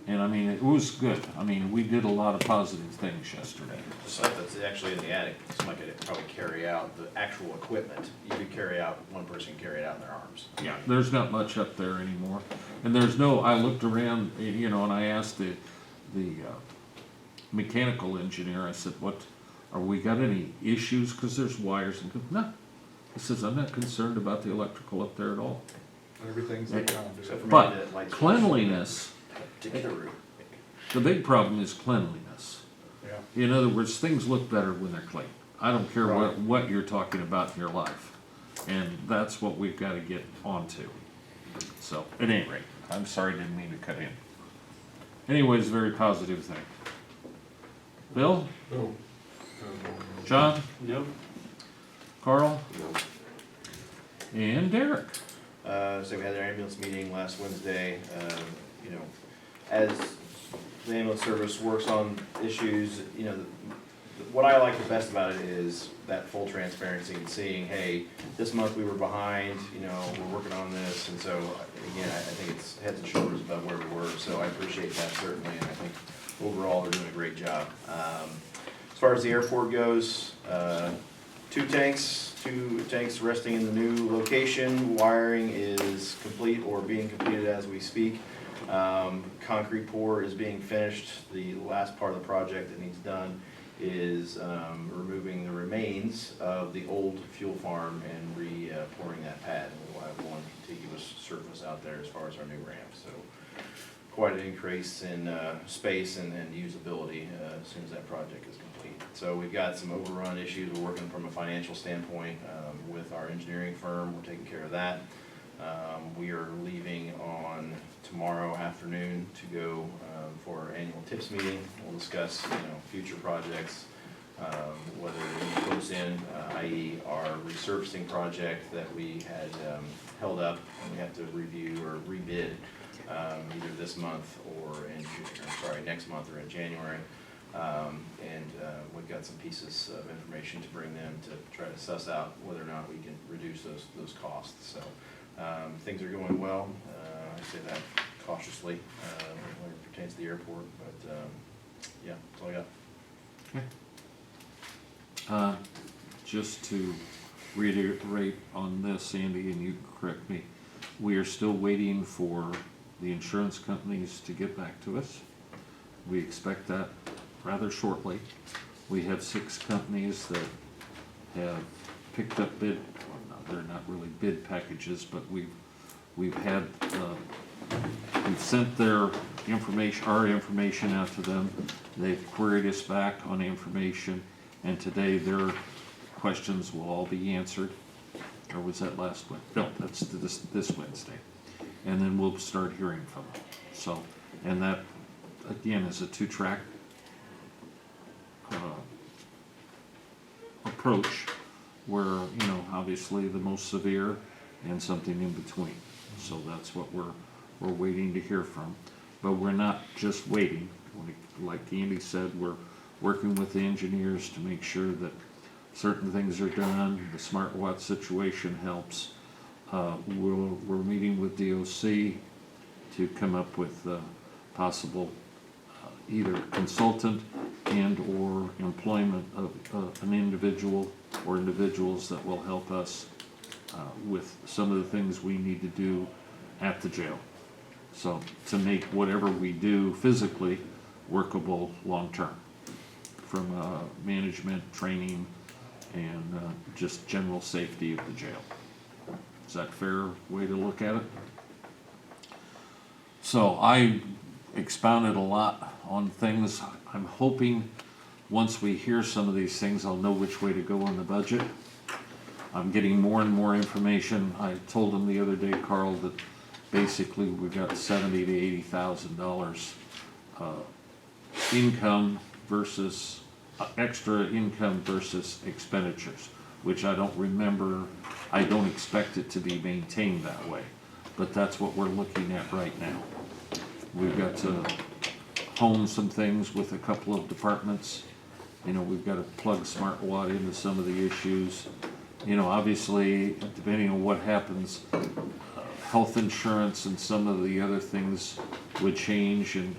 And I mean, it was good. I mean, we did a lot of positive things yesterday. the stuff that's actually in the attic, somebody could probably carry out the actual equipment. You could carry out, one person can carry it out in their arms. Yeah. There's not much up there anymore. And there's no, I looked around, you know, and I asked the mechanical engineer, I said, what, are we got any issues? Cause there's wires and, no, He says, I'm not concerned about the electrical up there at all. Everything's like, Except for maybe But that light switch. cleanliness, Particular room. the big problem is cleanliness. yeah. In other words, things look better when they're clean. I don't care Right. what you're talking about in your life. And that's what we've gotta get onto. So, at any rate, I'm sorry, didn't mean to cut in. Anyways, very positive thing. Bill? Oh. John? Nope. Carl? And Derek? So we had our ambulance meeting last Wednesday, you know, as the ambulance service works on issues, you know, what I like the best about it is that full transparency and seeing, hey, this month we were behind, you know, we're working on this, and so, again, I think it's heads and shoulders above where we were, so I appreciate that certainly, and I think overall they're doing a great job. As far as the airport goes, two tanks resting in the new location. Wiring is complete or being completed as we speak. Concrete pour is being finished. The last part of the project that needs done is removing the remains of the old fuel farm and pouring that pad. We'll have one contiguous surface out there as far as our new ramp. So quite an increase in space and usability as soon as that project is complete. So we've got some overrun issues. We're working from a financial standpoint with our engineering firm. We're taking care of that. We are leaving on tomorrow afternoon to go for our annual TIPS meeting. We'll discuss, future projects, whether they're close in, i.e. our resurfacing project that we had held up and we have to review or rebid either this month or next month or in January. We've got some pieces of information to bring them to try to suss out whether or not we can reduce those costs. So things are going well. I say that cautiously when it pertains to the airport, but yeah, that's all I got. Just to reiterate on this, Andy, and you can correct me, we are still waiting for the insurance companies to get back to us. We expect that rather shortly. We have 6 companies that have picked up bid, well, no, they're not really bid packages, but we've sent their information, our information out to them. They've queried us back on information, and today their questions will all be answered. Or was that last Wednesday? No, that's this Wednesday. And then we'll start hearing from them. So, and that, again, is a 2-track approach where, obviously the most severe and something in between. So that's what we're waiting to hear from. But we're not just waiting. Like Andy said, we're working with the engineers to make sure that certain things are done. The smart watt situation helps. We're meeting with DOC to come up with possible either consultant and or employment of an individual or individuals that will help us with some of the things we need to do at the jail. So to make whatever we do physically workable long-term, from management, training, and just general safety of the jail. Is that a fair way to look at it? So I expounded a lot on things. I'm hoping once we hear some of these things, I'll know which way to go on the budget. I'm getting more and more information. I told him the other day, Carl, that basically we've got $70,000 to $80,000 income versus extra income versus expenditures, which I don't remember. I don't expect it to be maintained that way, but that's what we're looking at right now. We've got to hone some things with a couple of departments. We've got to plug Smart Watt into some of the issues. Obviously, depending on what happens, health insurance and some of the other things would change in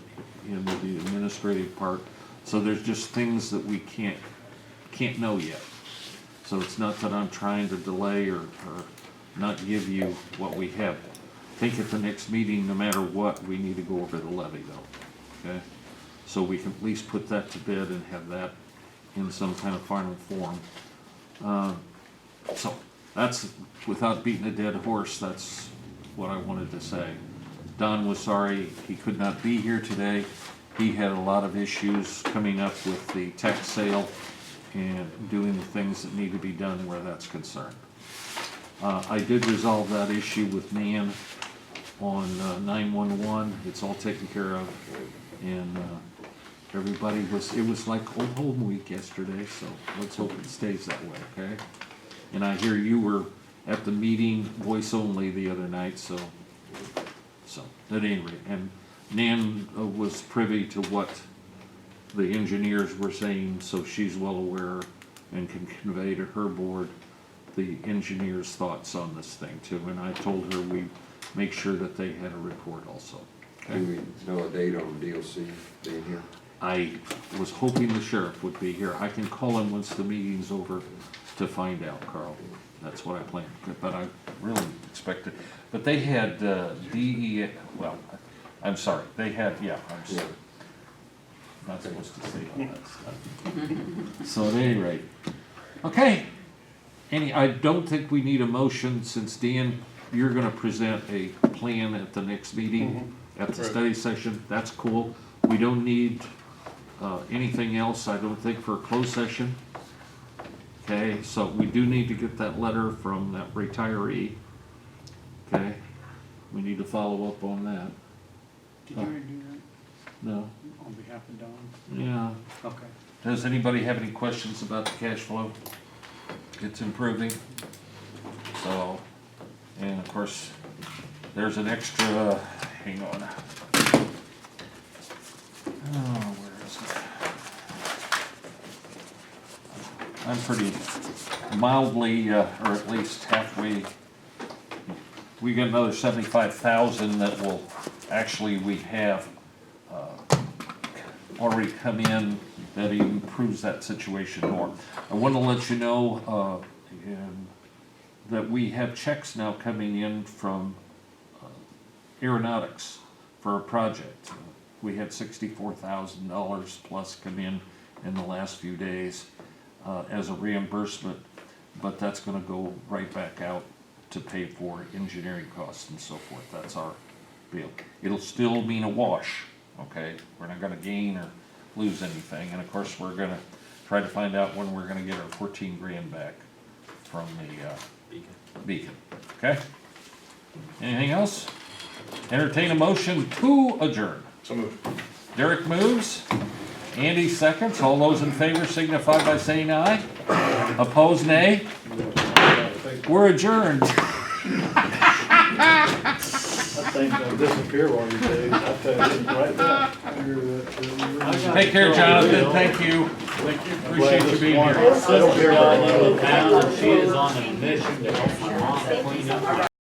the administrative part. So there's just things that we can't know yet. So it's not that I'm trying to delay or not give you what we have. I think at the next meeting, no matter what, we need to go over the levy though, okay? So we can at least put that to bed and have that in some kind of final form. So that's, without beating a dead horse, that's what I wanted to say. Don was sorry he could not be here today. He had a lot of issues coming up with the tax sale and doing the things that need to be done where that's concerned. I did resolve that issue with Nan on 911. It's all taken care of. And everybody it was like Old Home Week yesterday, so let's hope it stays that way, okay? And I hear you were at the meeting, voice only, the other night, so at any rate. And Nan was privy to what the engineers were saying, so she's well aware and can convey to her board the engineers' thoughts on this thing too. And I told her we make sure that they had a report also. Do we know a date on DLC being here? I was hoping the sheriff would be here. I can call him once the meeting's over to find out, Carl. That's what I planned, but I really expected, but they had DEA, well, I'm sorry, they had, yeah, I'm sorry. Not supposed to say all that stuff. So at any rate, okay. I don't think we need a motion since Dan, you're gonna present a plan at the next meeting, at the study session. That's cool. We don't need anything else, I don't think, for a closed session. Okay, so we do need to get that letter from that retiree. Okay, we need to follow up on that. Did you already do No, that on behalf of Don? yeah. Okay. Does anybody have any questions about the cash flow? It's improving. So, and of course, there's an extra, hang on. Oh, where is it? I'm pretty mildly, or at least halfway. We got another 75,000 that will, actually, we have already come in that improves that situation more. I want to let you know that we have checks now coming in from aeronautics for a project. We had $64,000 plus come in the last few days as a reimbursement, but that's going to go right back out to pay for engineering costs and so forth. That's our deal. It'll still mean a wash, okay? We're not going to gain or lose anything, and of course we're going to try to find out when we're going to get our 14 grand back from the Beacon. Okay? Anything else? Entertain a motion to adjourn. So moved. Derek moves. Andy seconds. All those in favor signify by saying aye. Opposed, nay. We're adjourned. That thing's gonna disappear one of these days, I'll tell you right now. Take care, Jonathan. Thank you. Appreciate you being here. I don't care about She is on a mission to help my mom clean up.